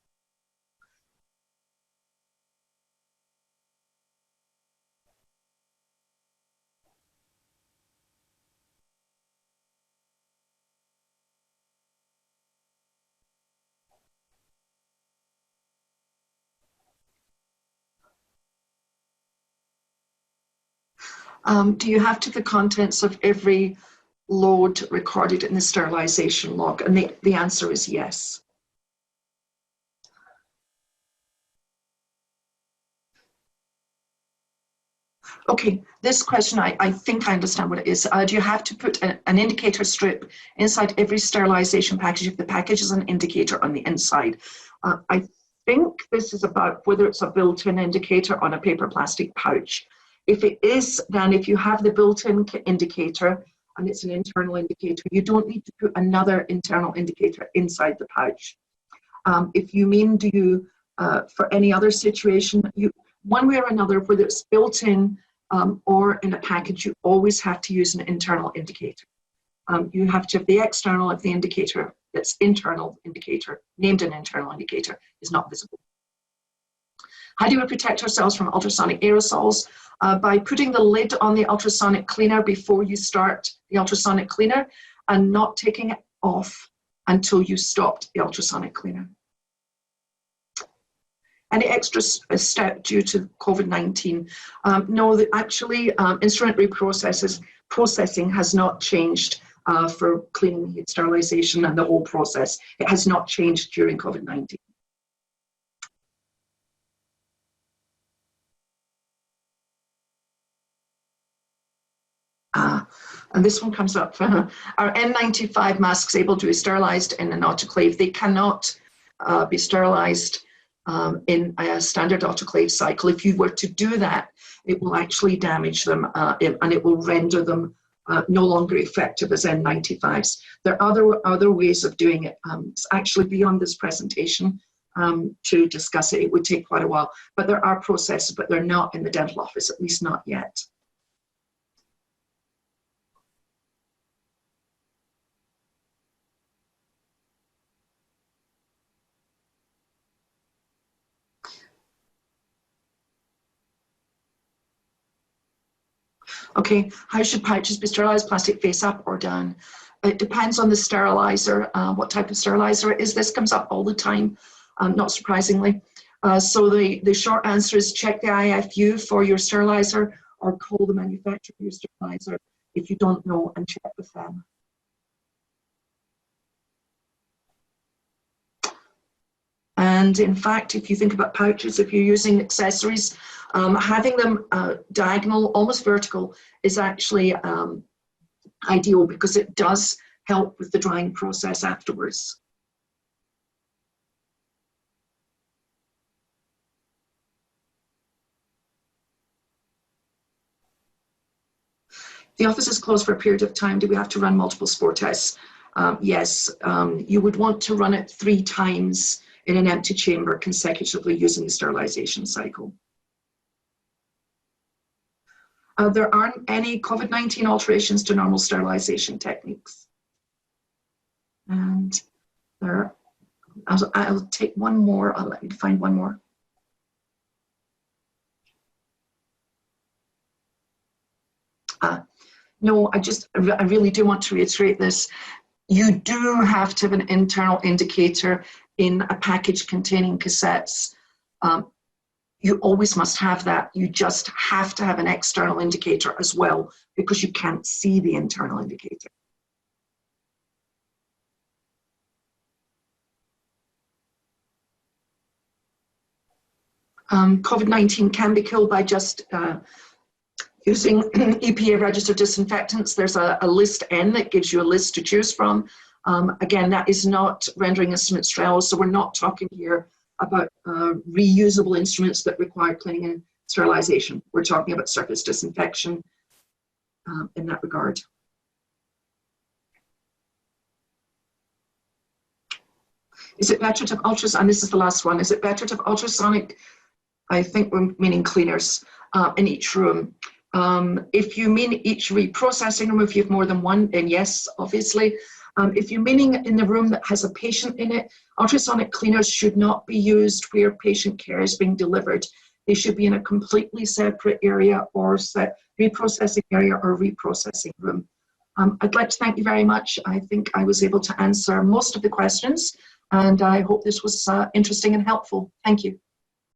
Do you have to the contents of every load recorded in the sterilization log? And the answer is yes. Okay, this question, I think I understand what it is. Do you have to put an indicator strip inside every sterilization package if the package is an indicator on the inside? I think this is about whether it's a built-in indicator on a paper plastic pouch. If it is, then if you have the built-in indicator and it's an internal indicator, you don't need to put another internal indicator inside the pouch. If you mean, do you, for any other situation, one way or another, whether it's built in or in a package, you always have to use an internal indicator. You have to have the external of the indicator, that's internal indicator, named an internal indicator, is not visible. How do we protect ourselves from ultrasonic aerosols? By putting the lid on the ultrasonic cleaner before you start the ultrasonic cleaner and not taking it off until you stopped the ultrasonic cleaner. Any extra step due to COVID-19? No, actually instrument processing has not changed for cleaning, sterilization, and the whole process. It has not changed during COVID-19. And this one comes up. Are N95 masks able to be sterilized in an autoclave? They cannot be sterilized in a standard autoclave cycle. If you were to do that, it will actually damage them and it will render them no longer effective as N95s. There are other ways of doing it. It's actually beyond this presentation to discuss it. It would take quite a while, but there are processes, but they're not in the dental office, at least not yet. Okay, how should pouches be sterilized? Plastic face up or down? It depends on the sterilizer, what type of sterilizer it is. This comes up all the time, not surprisingly. So the short answer is check the IFU for your sterilizer or call the manufacturer of your sterilizer if you don't know and check with them. And in fact, if you think about pouches, if you're using accessories, having them diagonal, almost vertical, is actually ideal because it does help with the drying process afterwards. The office is closed for a period of time. Do we have to run multiple spore tests? Yes, you would want to run it 3 times in an empty chamber consecutively using the sterilization cycle. There aren't any COVID-19 alterations to normal sterilization techniques. And I'll take one more. I'll let you find one more. No, I really do want to reiterate this. You do have to have an internal indicator in a package containing cassettes you always must have that. You just have to have an external indicator as well, because you can't see the internal indicator. COVID-19 can be killed by just using EPA registered disinfectants. There's a list N that gives you a list to choose from. Again, that is not rendering instruments sterile, so we're not talking here about reusable instruments that require cleaning and sterilization. We're talking about surface disinfection in that regard. Is it better to have ultrasonic, and this is the last one, is it better to have ultrasonic, I think we're meaning cleaners, in each room? If you mean each reprocessing room, if you have more than one, then yes, obviously. If you're meaning in the room that has a patient in it, ultrasonic cleaners should not be used where patient care is being delivered. They should be in a completely separate area, or reprocessing area or reprocessing room. I'd like to thank you very much. I think I was able to answer most of the questions, and I hope this was interesting and helpful. Thank you.